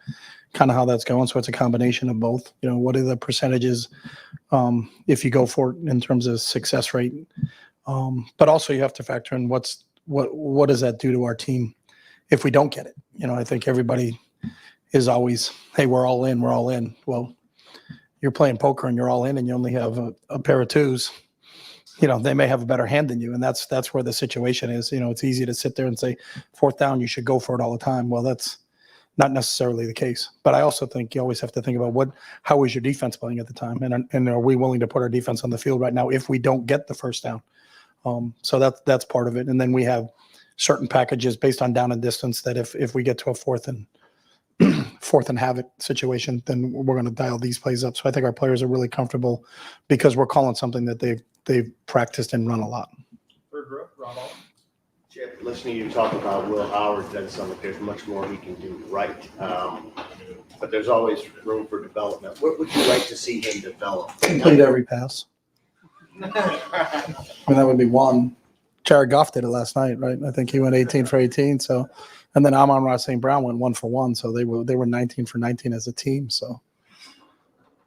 T: kind of how that's going. So it's a combination of both. What are the percentages if you go for it in terms of success rate? But also you have to factor in what does that do to our team if we don't get it? I think everybody is always, hey, we're all in, we're all in. Well, you're playing poker and you're all in and you only have a pair of 2s. They may have a better hand than you, and that's where the situation is. It's easy to sit there and say 4th down, you should go for it all the time. Well, that's not necessarily the case. But I also think you always have to think about how is your defense playing at the time, and are we willing to put our defense on the field right now if we don't get the 1st down? So that's part of it. And then we have certain packages based on down and distance that if we get to a 4th and havoc situation, then we're going to dial these plays up. So I think our players are really comfortable because we're calling something that they've practiced and run a lot.
N: Chip, listening to you talk about Will Howard, then some, there's much more he can do right. But there's always room for development. What would you like to see him develop?
T: Complete every pass. That would be one. Jared Goff did it last night, right? I think he went 18 for 18. So, and then Amon-Ra St. Brown went 1 for 1. So they were 19 for 19 as a team. So.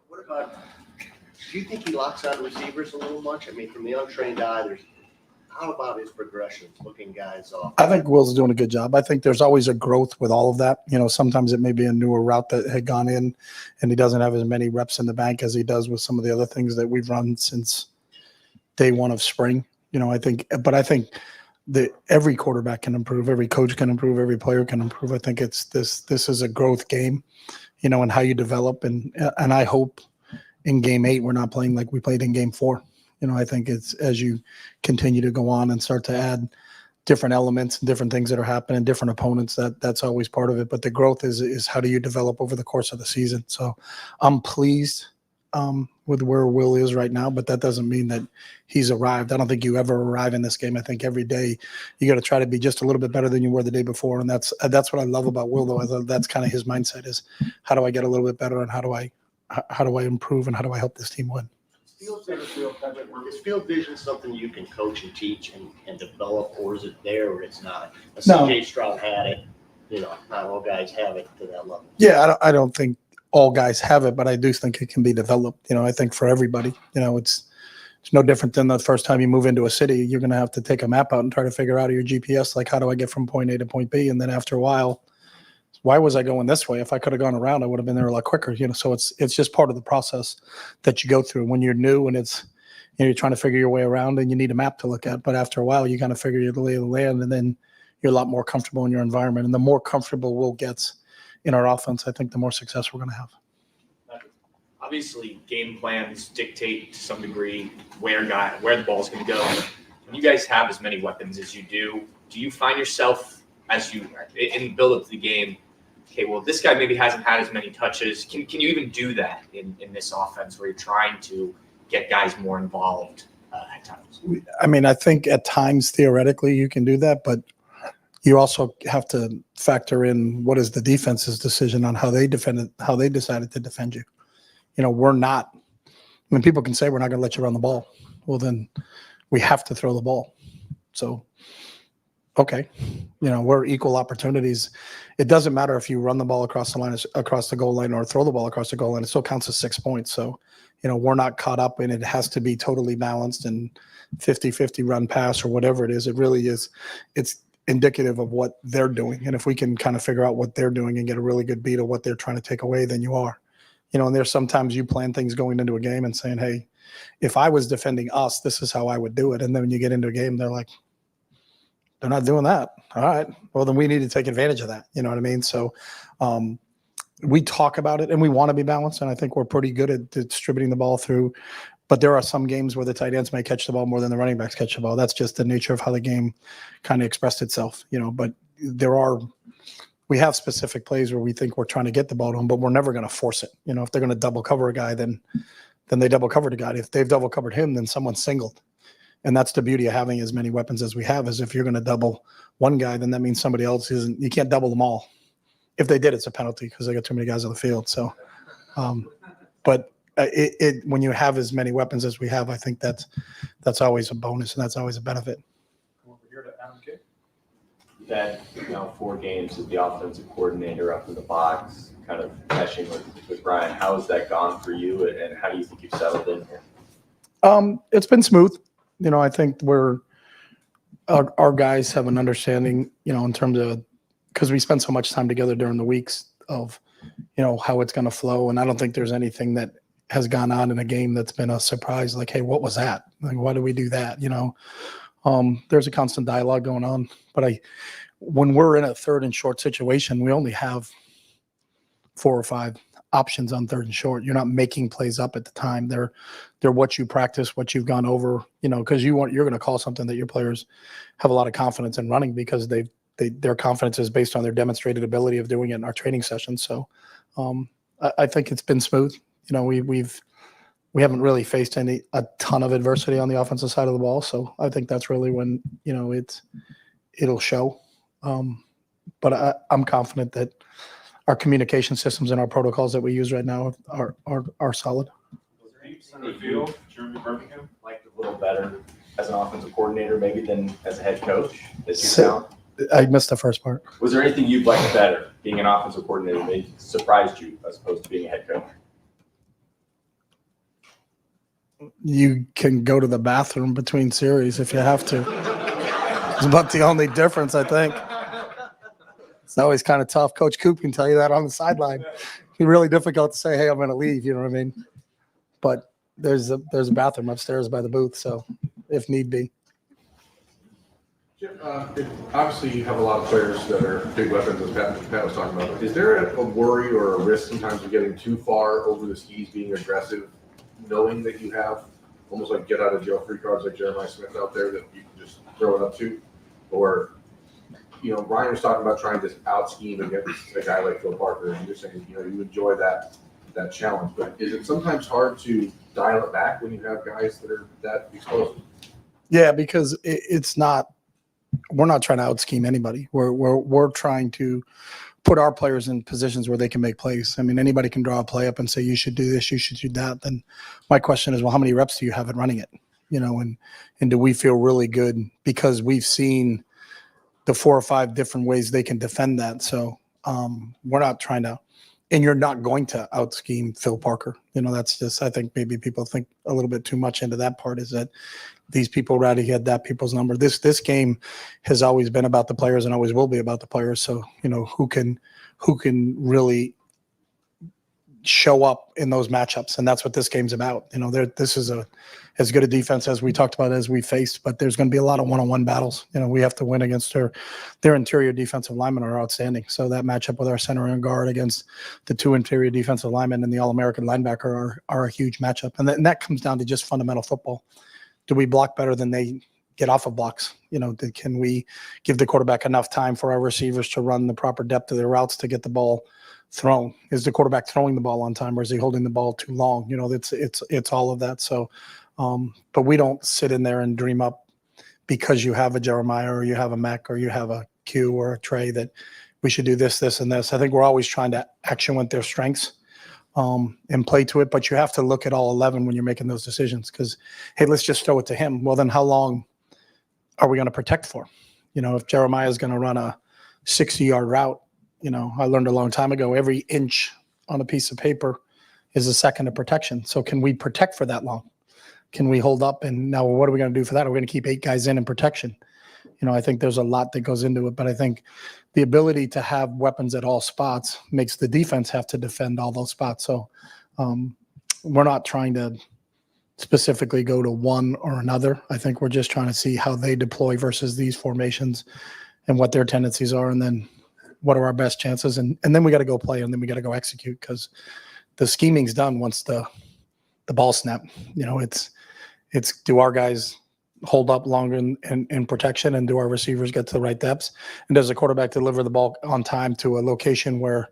N: What about? Do you think he locks on receivers a little much? I mean, from the untrained eye, how about his progressions, looking guys off?
T: I think Will's doing a good job. I think there's always a growth with all of that. Sometimes it may be a newer route that had gone in, and he doesn't have as many reps in the bank as he does with some of the other things that we've run since day one of spring. I think that every quarterback can improve, every coach can improve, every player can improve. I think this is a growth game, and how you develop. And I hope in game 8, we're not playing like we played in game 4. I think it's as you continue to go on and start to add different elements and different things that are happening, different opponents, that's always part of it. But the growth is how do you develop over the course of the season? So I'm pleased with where Will is right now, but that doesn't mean that he's arrived. I don't think you ever arrive in this game. I think every day you got to try to be just a little bit better than you were the day before. And that's what I love about Will, though. That's kind of his mindset is how do I get a little bit better and how do I improve and how do I help this team win?
N: Is field vision something you can coach and teach and develop, or is it there or it's not?
T: No.
N: CJ Stroud had it, not all guys have it to that level.
T: Yeah, I don't think all guys have it, but I do think it can be developed. I think for everybody, it's no different than the first time you move into a city. You're going to have to take a map out and try to figure out your GPS, like how do I get from point A to point B? And then after a while, why was I going this way? If I could have gone around, I would have been there a lot quicker. So it's just part of the process that you go through when you're new and it's you're trying to figure your way around and you need a map to look at. But after a while, you kind of figure the lay of the land, and then you're a lot more comfortable in your environment. And the more comfortable Will gets in our offense, I think the more success we're going to have.
I: Obviously, game plans dictate to some degree where the ball's going to go. When you guys have as many weapons as you do you find yourself as you in the build up to the game? Okay, well, this guy maybe hasn't had as many touches. Can you even do that in this offense where you're trying to get guys more involved at times?
T: I mean, I think at times theoretically you can do that, but you also have to factor in what is the defense's decision on how they decided to defend you. We're not I mean, people can say we're not going to let you run the ball. Well, then we have to throw the ball. So, okay, we're equal opportunities. It doesn't matter if you run the ball across the line, across the goal line, or throw the ball across the goal line. It still counts as 6 points. So, we're not caught up in it. It has to be totally balanced and 50-50 run pass or whatever it is. It really is. It's indicative of what they're doing. And if we can kind of figure out what they're doing and get a really good beat of what they're trying to take away, then you are. And there's sometimes you plan things going into a game and saying, hey, if I was defending us, this is how I would do it. And then when you get into a game, they're like, they're not doing that. All right. Well, then we need to take advantage of that. You know what I mean? So we talk about it and we want to be balanced. And I think we're pretty good at distributing the ball through. But there are some games where the tight ends may catch the ball more than the running backs catch the ball. That's just the nature of how the game kind of expressed itself, But we have specific plays where we think we're trying to get the ball to them, but we're never going to force it. If they're going to double cover a guy, then they double cover the guy. If they've double covered him, then someone's singled. And that's the beauty of having as many weapons as we have, is if you're going to double one guy, then that means somebody else isn't. You can't double them all. If they did, it's a penalty because they got too many guys on the field. So, but when you have as many weapons as we have, I think that's always a bonus and that's always a benefit.
C: Over here to Adam Kidd.
P: You've had 4 games as the offensive coordinator up in the box, kind of meshing with Brian. How has that gone for you, and how do you think you've settled in here?
T: It's been smooth. I think our guys have an understanding, in terms of, because we spend so much time together during the weeks of, how it's going to flow. And I don't think there's anything that has gone on in a game that's been a surprise. Like, hey, what was that? Like, why did we do that? There's a constant dialogue going on. But when we're in a third and short situation, we only have 4 or 5 options on third and short. You're not making plays up at the time. They're what you practice, what you've gone over, because you're going to call something that your players have a lot of confidence in running, because their confidence is based on their demonstrated ability of doing it in our training sessions. So I think it's been smooth. We haven't really faced a ton of adversity on the offensive side of the ball. So I think that's really when, it'll show. But I'm confident that our communication systems and our protocols that we use right now are solid.
O: Field, Jeremy Birmingham, liked a little better as an offensive coordinator maybe than as a head coach?
T: I missed the first part.
O: Was there anything you'd like better being an offensive coordinator that maybe surprised you as opposed to being a head coach?
T: You can go to the bathroom between series if you have to. It's about the only difference, I think. It's always kind of tough. Coach Coop can tell you that on the sideline. It's really difficult to say, hey, I'm going to leave. You know what I mean? But there's a bathroom upstairs by the booth, so if need be.
D: Jim, obviously you have a lot of players that are big weapons, as Pat was talking about. Is there a worry or a risk sometimes of getting too far over the skis, being aggressive, knowing that you have almost like get out of jail free cards like Jeremiah Smith out there that you can just throw it up to? Or, Ryan was talking about trying to out scheme against a guy like Phil Parker, and you're saying, you enjoy that challenge. But is it sometimes hard to dial it back when you have guys that are that explosive?
T: Yeah, because we're not trying to out scheme anybody. We're trying to put our players in positions where they can make plays. I mean, anybody can draw a play up and say, you should do this, you should do that. Then my question is, well, how many reps do you have at running it? And do we feel really good because we've seen the 4 or 5 different ways they can defend that. So we're not trying to, and you're not going to out scheme Phil Parker. That's just, I think maybe people think a little bit too much into that part, is that these people already had that people's number. This game has always been about the players and always will be about the players. So, who can really show up in those matchups. And that's what this game's about. This is as good a defense as we talked about as we faced, but there's going to be a lot of one-on-one battles. We have to win against their interior defensive linemen are outstanding. So that matchup with our center and guard against the 2 interior defensive linemen and the All-American linebacker are a huge matchup. And that comes down to just fundamental football. Do we block better than they get off of blocks? Can we give the quarterback enough time for our receivers to run the proper depth of their routes to get the ball thrown? Is the quarterback throwing the ball on time, or is he holding the ball too long? It's all of that. So, but we don't sit in there and dream up because you have a Jeremiah or you have a Mac or you have a Q or a Trey that we should do this, this, and this. I think we're always trying to action with their strengths. and play to it. But you have to look at all 11 when you're making those decisions because, hey, let's just throw it to him. Well, then how long are we going to protect for? If Jeremiah is going to run a 60-yard route, I learned a long time ago, every inch on a piece of paper is a second of protection. So can we protect for that long? Can we hold up? And now what are we going to do for that? Are we going to keep 8 guys in protection? I think there's a lot that goes into it, but I think the ability to have weapons at all spots makes the defense have to defend all those spots. So we're not trying to specifically go to one or another. I think we're just trying to see how they deploy versus these formations and what their tendencies are. And then what are our best chances? And then we got to go play and then we got to go execute because the scheming's done once the ball snap. It's do our guys hold up longer in protection and do our receivers get to the right depths? And does the quarterback deliver the ball on time to a location where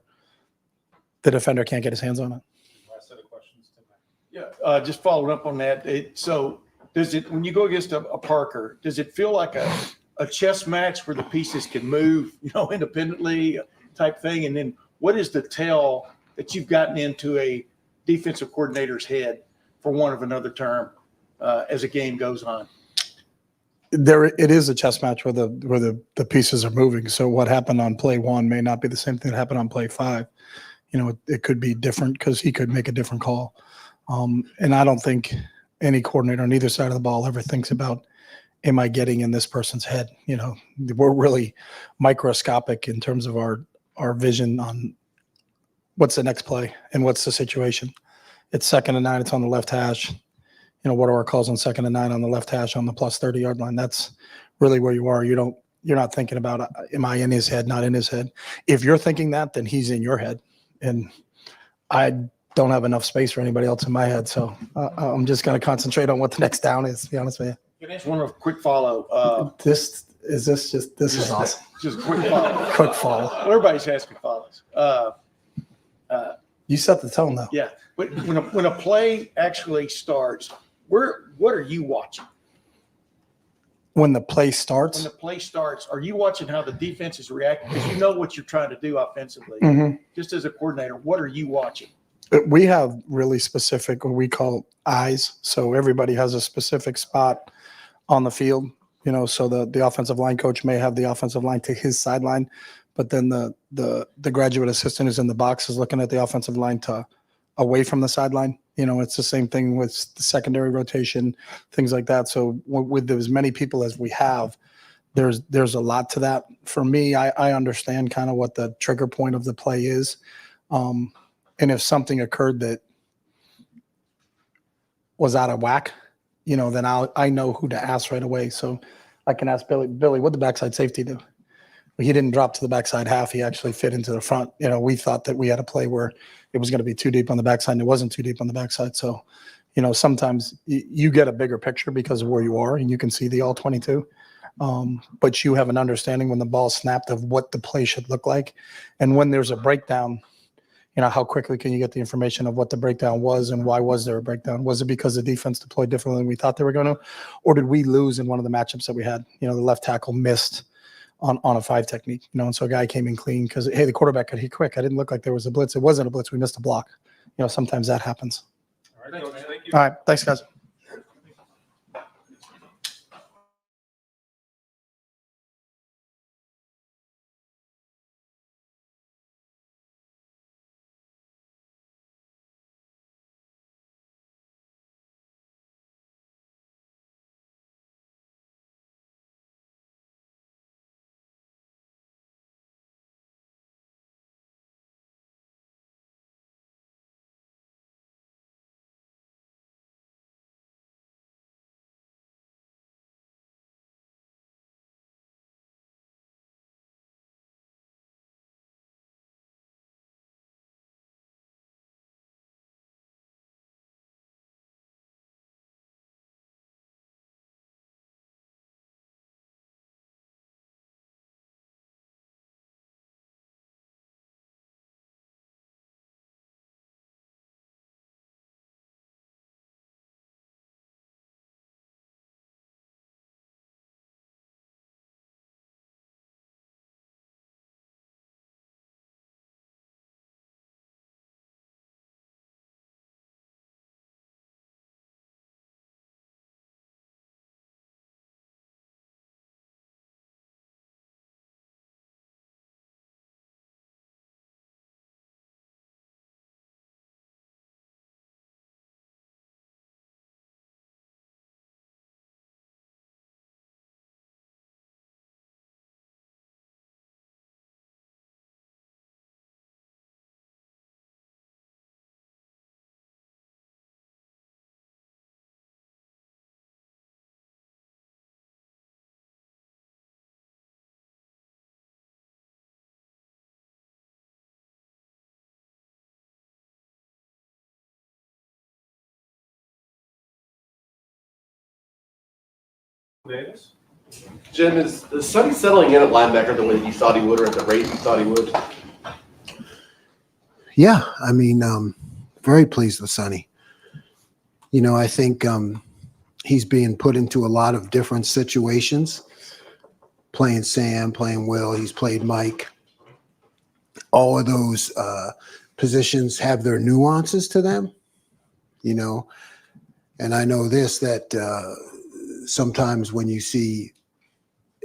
T: the defender can't get his hands on it?
S: Last set of questions. Yeah, just following up on that. So does it, when you go against a Parker, does it feel like a chess match where the pieces can move, independently type thing? And then what is the tell that you've gotten into a defensive coordinator's head, for want of another term, as a game goes on?
T: It is a chess match where the pieces are moving. So what happened on play 1 may not be the same thing that happened on play 5. It could be different because he could make a different call. And I don't think any coordinator on either side of the ball ever thinks about, am I getting in this person's head? We're really microscopic in terms of our vision on what's the next play and what's the situation. It's 2nd and 9. It's on the left hash. What are our calls on 2nd and 9 on the left hash on the plus 30-yard line? That's really where you are. You're not thinking about, am I in his head, not in his head? If you're thinking that, then he's in your head. And I don't have enough space for anybody else in my head. So I'm just going to concentrate on what the next down is, to be honest with you.
S: Can I ask one quick follow?
T: This is awesome.
S: Just a quick follow.
T: Quick follow.
S: Well, everybody's asking follows.
T: You set the tone, though.
S: Yeah. But when a play actually starts, what are you watching?
T: When the play starts?
S: When the play starts, are you watching how the defense is reacting? Because you know what you're trying to do offensively.
T: Mhm.
S: Just as a coordinator, what are you watching?
T: We have really specific, what we call eyes. So everybody has a specific spot on the field, so the offensive line coach may have the offensive line to his sideline, but then the graduate assistant who's in the box is looking at the offensive line to away from the sideline. It's the same thing with the secondary rotation, things like that. So with as many people as we have, there's a lot to that. For me, I understand kind of what the trigger point of the play is. And if something occurred that was out of whack, then I know who to ask right away. So I can ask Billy, what'd the backside safety do? He didn't drop to the backside half. He actually fit into the front. We thought that we had a play where it was going to be too deep on the backside, and it wasn't too deep on the backside. So, sometimes you get a bigger picture because of where you are, and you can see the all 22. But you have an understanding when the ball snapped of what the play should look like. And when there's a breakdown, how quickly can you get the information of what the breakdown was and why was there a breakdown? Was it because the defense deployed differently than we thought they were going to? Or did we lose in one of the matchups that we had? The left tackle missed on a 5 technique, and so a guy came in clean because, hey, the quarterback could hit quick. I didn't look like there was a blitz. It wasn't a blitz. We missed a block. Sometimes that happens.
H: All right, Coach, thank you.
T: All right. Thanks, guys.
H: Davis.
U: Jim, is Sonny settling in at linebacker the way you thought he would, or at the rate you thought he would?
V: Yeah, I mean, very pleased with Sonny. You know, I think he's being put into a lot of different situations, playing Sam, playing Will, he's played Mike. All of those positions have their nuances to them, you know, and I know this, that sometimes when you see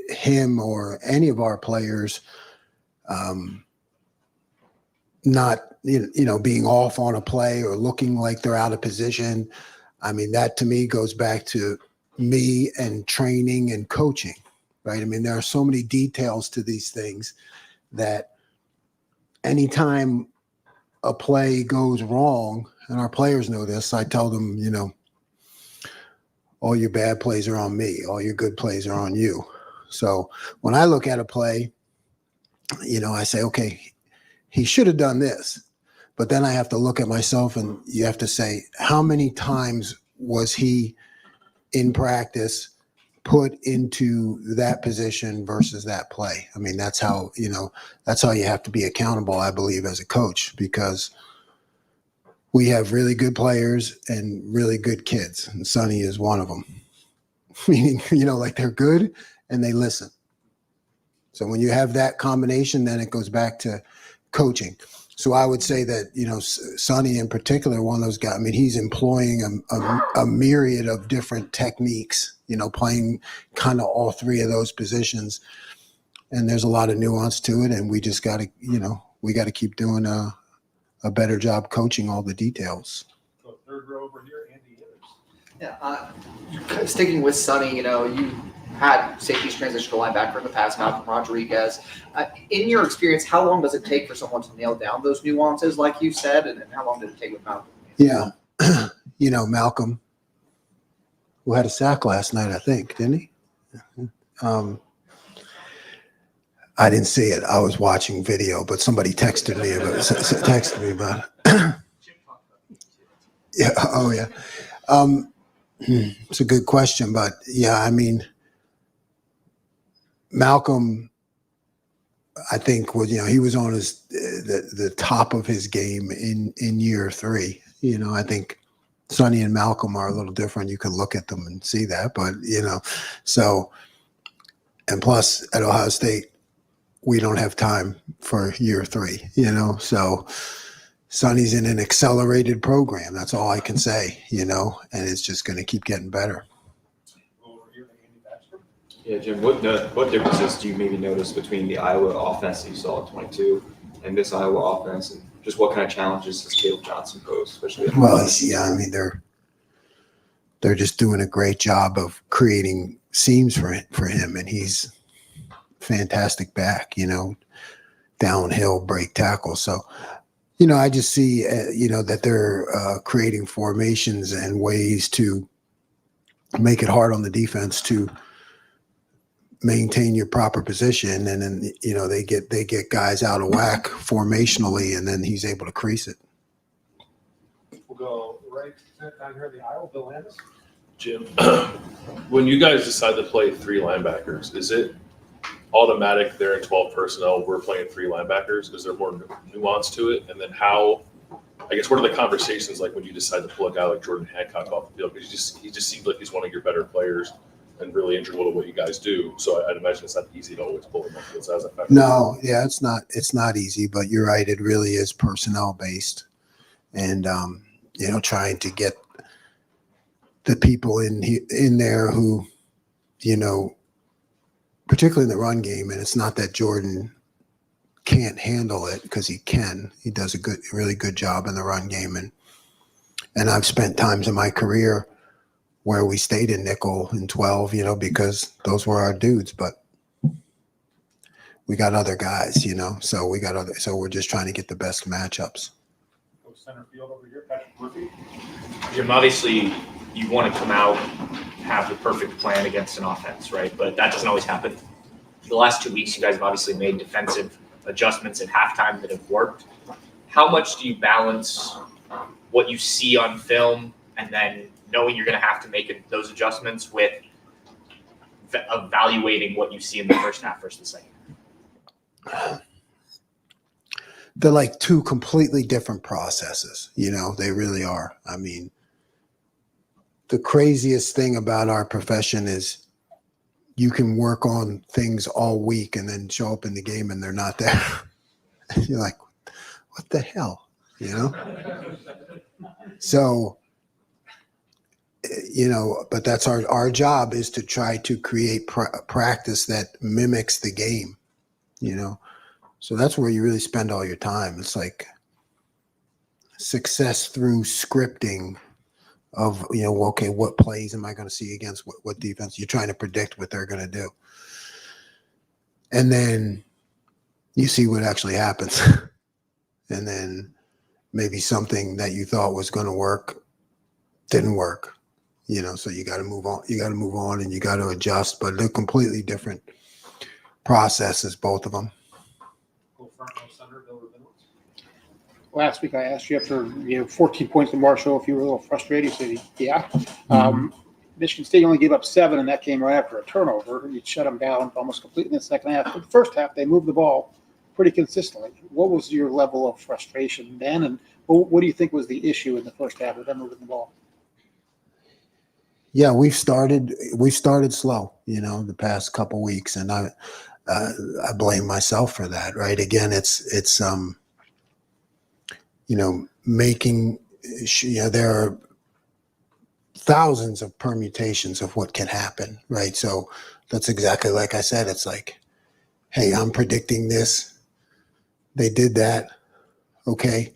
V: him or any of our players not, you know, being off on a play or looking like they're out of position, I mean, that to me goes back to me and training and coaching, right? I mean, there are so many details to these things that anytime a play goes wrong, and our players know this, I tell them, you know, all your bad plays are on me, all your good plays are on you. So when I look at a play, you know, I say, okay, he should have done this. But then I have to look at myself, and you have to say, how many times was he in practice put into that position versus that play? I mean, that's how, you know, that's how you have to be accountable, I believe, as a coach, because we have really good players and really good kids, and Sonny is one of them. Meaning, you know, like they're good and they listen. So when you have that combination, then it goes back to coaching. So I would say that, you know, Sonny in particular, one of those guys, I mean, he's employing a myriad of different techniques, you know, playing kind of all three of those positions. And there's a lot of nuance to it. And we just got to, you know, we got to keep doing a better job coaching all the details.
H: So third row over here, Andy Ayers.
W: Yeah, sticking with Sonny, you know, you had safeties transition to linebacker in the past, Malcolm Rodriguez. In your experience, how long does it take for someone to nail down those nuances, like you said, and how long did it take with Malcolm?
V: Yeah. You know, Malcolm, who had a sack last night, I think, didn't he? I didn't see it. I was watching video, but somebody texted me about it. Yeah. Oh, yeah. It's a good question, but yeah, I mean, Malcolm, I think was, you know, he was on the top of his game in year 3. You know, I think Sonny and Malcolm are a little different. You can look at them and see that, but you know, so, and plus at Ohio State, we don't have time for year 3, you know, so Sonny's in an accelerated program. That's all I can say, you know, and it's just going to keep getting better.
O: Yeah, Jim, what differences do you maybe notice between the Iowa offense that you saw at 22 and this Iowa offense, and just what kind of challenges does Caleb Johnson pose, especially?
V: Well, yeah, I mean, they're just doing a great job of creating seams for him, and he's fantastic back, you know, downhill break tackle. So, you know, I just see, you know, that they're creating formations and ways to make it hard on the defense to maintain your proper position, and then, you know, they get guys out of whack formationally, and then he's able to crease it.
H: We'll go right down here, the aisle, Bill Landis. Jim, when you guys decide to play 3 linebackers, is it automatic they're in 12 personnel, we're playing 3 linebackers? Is there more nuance to it? And then how, I guess, what are the conversations like when you decide to pull a guy like Jordan Hancock off the field? Because he just seems like he's one of your better players and really integral to what you guys do. So I'd imagine it's not easy to always pull him off the field.
V: No, yeah, it's not easy, but you're right. It really is personnel based, and you know, trying to get the people in there who, you know, particularly in the run game. And it's not that Jordan can't handle it, because he can. He does a really good job in the run game, and I've spent times in my career where we stayed in nickel in 12, you know, because those were our dudes, but we got other guys, you know, so we're just trying to get the best matchups.
H: Go center field over here, Patrick Murphy.
I: Jim, obviously you want to come out, have the perfect plan against an offense, right? But that doesn't always happen. The last 2 weeks, you guys have obviously made defensive adjustments at halftime that have worked. How much do you balance what you see on film and then knowing you're going to have to make those adjustments with evaluating what you see in the first half versus the second?
V: They're like two completely different processes. They really are. I mean, the craziest thing about our profession is you can work on things all week and then show up in the game and they're not there. You're like, what the hell? So, but that's our job is to try to create practice that mimics the game, So that's where you really spend all your time. It's like success through scripting of, okay, what plays am I going to see against what defense? You're trying to predict what they're going to do. And then you see what actually happens. And then maybe something that you thought was going to work didn't work, so you got to move on. You got to move on and you got to adjust, but they're completely different processes, both of them.
R: Last week I asked you after 14 points to Marshall if you were a little frustrated. You said, yeah. Michigan State only gave up 7, and that came right after a turnover. You shut them down almost completely in the second half. But the first half, they moved the ball pretty consistently. What was your level of frustration then, and what do you think was the issue in the first half with them moving the ball?
V: Yeah, we started slow, the past couple weeks, and I blame myself for that. Right? Again, it's making there are thousands of permutations of what can happen, right? So that's exactly like I said. It's like, hey, I'm predicting this. They did that. Okay.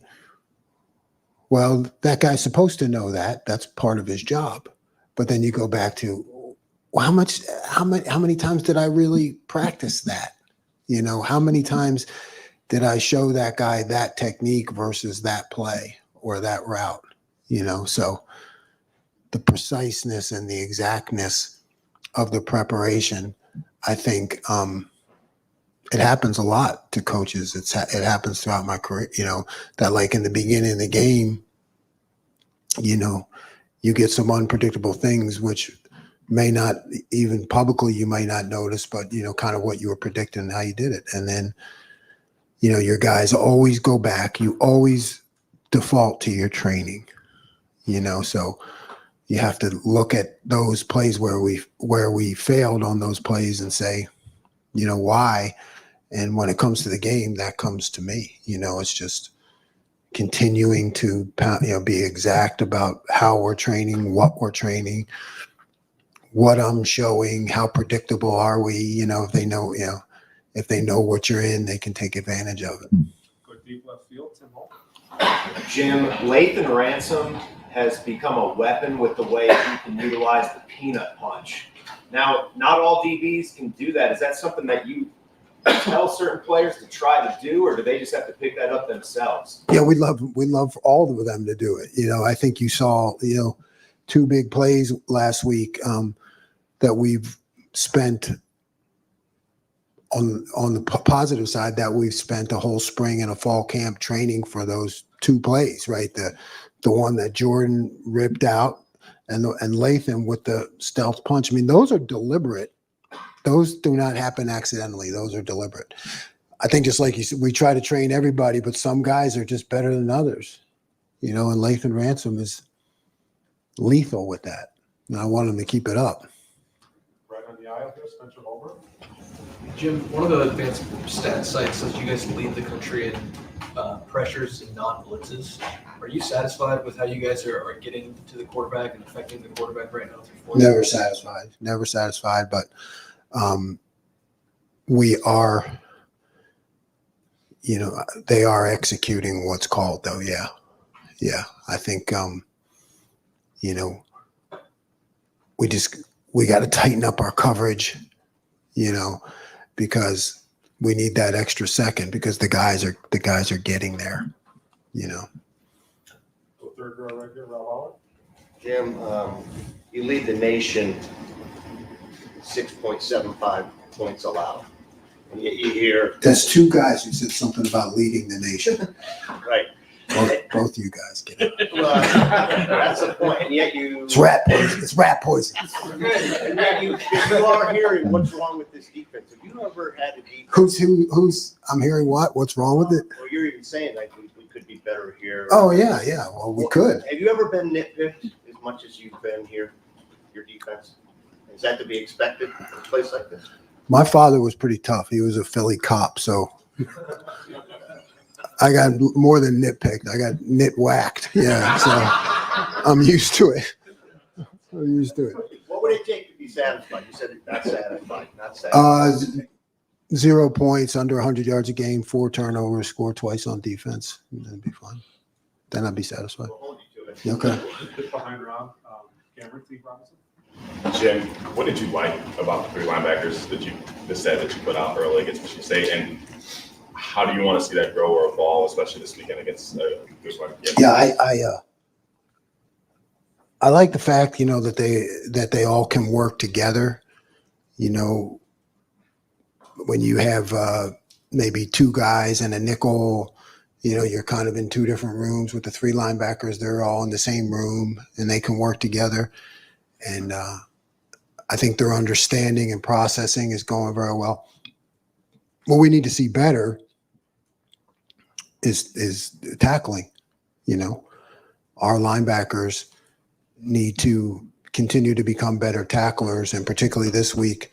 V: Well, that guy's supposed to know that. That's part of his job. But then you go back to, well, how many times did I really practice that? How many times did I show that guy that technique versus that play or that route? So the preciseness and the exactness of the preparation, I think it happens a lot to coaches. It happens throughout my career, that like in the beginning of the game, you get some unpredictable things, which may not even publicly, you might not notice, but, kind of what you were predicting and how you did it. And then, your guys always go back. You always default to your training, so you have to look at those plays where we failed on those plays and say, why? And when it comes to the game, that comes to me. It's just continuing to be exact about how we're training, what we're training, what I'm showing, how predictable are we? If they know what you're in, they can take advantage of it.
B: Good deep left field, Tim Holt.
P: Jim, Lettermen Ransom has become a weapon with the way he can utilize the peanut punch. Now, not all DBs can do that. Is that something that you tell certain players to try to do, or do they just have to pick that up themselves?
V: Yeah, we love all of them to do it. I think you saw, 2 big plays last week that we've spent on the positive side, that we've spent a whole spring and a fall camp training for those 2 plays, right? The one that Jordan ripped out and Latham with the stealth punch. I mean, those are deliberate. Those do not happen accidentally. Those are deliberate. I think just like you said, we try to train everybody, but some guys are just better than others, and Lettermen Ransom is lethal with that. And I want him to keep it up.
B: Right on the aisle here, Spencer Holbrook.
F: Jim, one of the advanced stat sites says you guys lead the country in pressures and non-blitzes. Are you satisfied with how you guys are getting to the quarterback and affecting the quarterback right now?
V: Never satisfied, but we are, they are executing what's called though. Yeah. I think, we got to tighten up our coverage, because we need that extra second because the guys are getting there,
B: Third row right here, Rob Holler.
N: Jim, you lead the nation 6.75 points allowed. And yet you hear
V: There's 2 guys who said something about leading the nation.
N: right.
V: Both you guys get it.
N: Well, that's the point, and yet you.
V: It's rat poison. It's rat poison.
N: And yet you are hearing what's wrong with this defense. Have you ever had a defense?
V: Who's? I'm hearing what? What's wrong with it?
N: Well, you're even saying like we could be better here.
V: Oh yeah. Well, we could.
N: Have you ever been nitpicked as much as you've been here? Your defense, is that to be expected in a place like this?
V: My father was pretty tough. He was a Philly cop, so I got more than nitpicked. I got nit-whacked. Yeah, so I'm used to it. I'm used to it.
N: What would it take to be satisfied? You said not satisfied, not satisfied.
V: 0 points, under 100 yards a game, 4 turnovers, score twice on defense. That'd be fine. Then I'd be satisfied.
N: We'll hold you to it.
V: Okay.
A: Just behind Rob, Cameron, Steve Robinson.
G: Jim, what did you like about the 3 linebackers that you just said that you put out early against Michigan State, and how do you want to see that grow or evolve, especially this weekend against this one?
V: Yeah, I like the fact, that they all can work together. When you have maybe 2 guys and a nickel, you're kind of in 2 different rooms. With the 3 linebackers, they're all in the same room and they can work together. And I think their understanding and processing is going very well. What we need to see better is tackling. Our linebackers need to continue to become better tacklers, and particularly this week,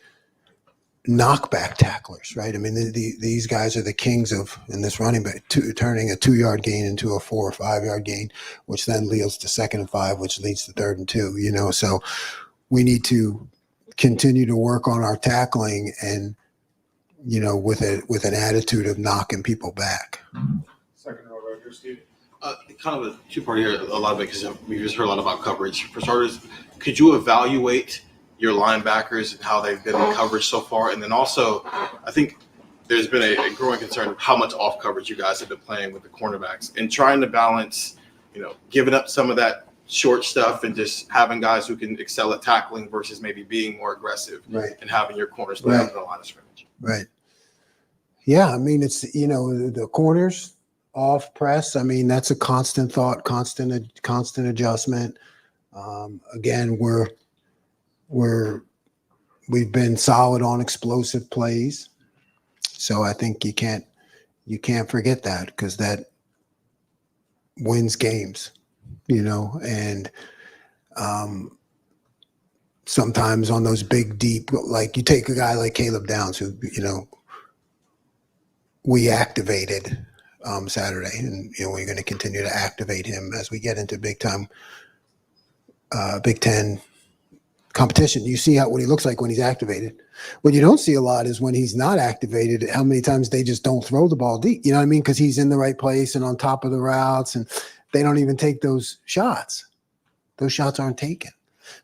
V: knockback tacklers, right? I mean, these guys are the kings in this running back, turning a 2-yard gain into a 4 or 5 yard gain, which then leads to 2nd and 5, which leads to 3rd and 2, so we need to continue to work on our tackling and, with an attitude of knocking people back.
A: Second row right here, Steve.
M: Kind of a 2-part here, a lot of it, because we've just heard a lot about coverage. For starters, could you evaluate your linebackers and how they've been in coverage so far? And then also, I think there's been a growing concern of how much off coverage you guys have been playing with the cornerbacks and trying to balance, giving up some of that short stuff and just having guys who can excel at tackling versus maybe being more aggressive,
V: right,
M: and having your corners play out of the line of scrimmage.
V: Right. Yeah, I mean, it's, the corners off press. I mean, that's a constant thought, constant adjustment. Again, we've been solid on explosive plays. So I think you can't forget that, because that wins games, and sometimes on those big, deep, like you take a guy like Caleb Downs, who, we activated Saturday, and, we're going to continue to activate him as we get into big time, Big Ten competition. You see what he looks like when he's activated. What you don't see a lot is when he's not activated, how many times they just don't throw the ball deep. You know what I mean? Because he's in the right place and on top of the routes, and they don't even take those shots. Those shots aren't taken.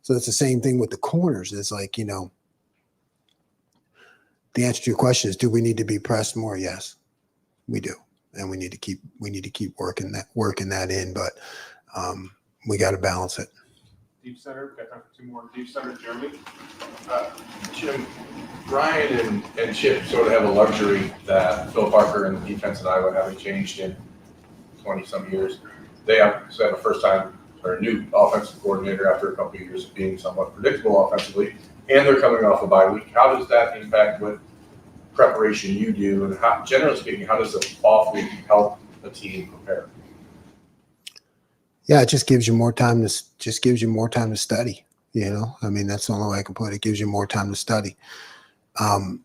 V: So it's the same thing with the corners. It's like, the answer to your question is, do we need to be pressed more? Yes, we do. And we need to keep working that in, but we got to balance it.
A: Deep center, we've got time for 2 more. Deep center, Jeremy.
D: Jim, Brian and Chip sort of have a luxury that Phil Parker and the defense at Iowa haven't changed in 20-some years. They have a first-time or a new offensive coordinator after a couple of years of being somewhat predictable offensively, and they're coming off a bye week. How does that impact what preparation you do, and how, generally speaking, how does the off week help a team prepare?
V: Yeah, it just gives you more time to study. I mean, that's the only way I can put it. It gives you more time to study. But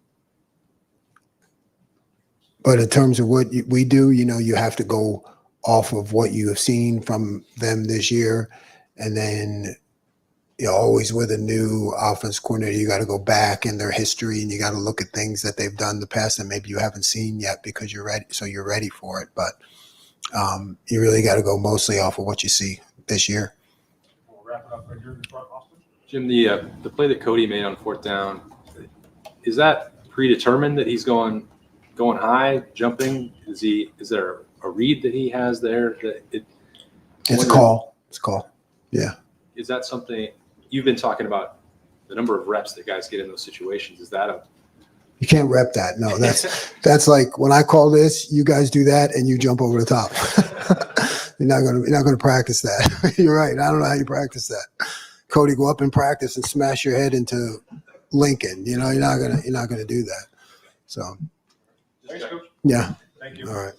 V: in terms of what we do, you have to go off of what you have seen from them this year, and then always with a new offense coordinator, you got to go back in their history and you got to look at things that they've done in the past that maybe you haven't seen yet because you're ready. So you're ready for it, but you really got to go mostly off of what you see this year.
A: We'll wrap it up right here in front, Austin.
Q: Jim, the play that Cody made on 4th down, is that predetermined that he's going high, jumping? Is there a read that he has there
V: It's a call. Yeah.
Q: Is that something you've been talking about, the number of reps that guys get in those situations? Is that
V: You can't rep that. No, that's like when I call this, you guys do that and you jump over the top. You're not gonna practice that. You're right. I don't know how you practice that. Cody, go up and practice and smash your head into Lincoln. You're not gonna do that. So
B: Thanks, Coach.
V: yeah.
B: Thank you.
V: All right.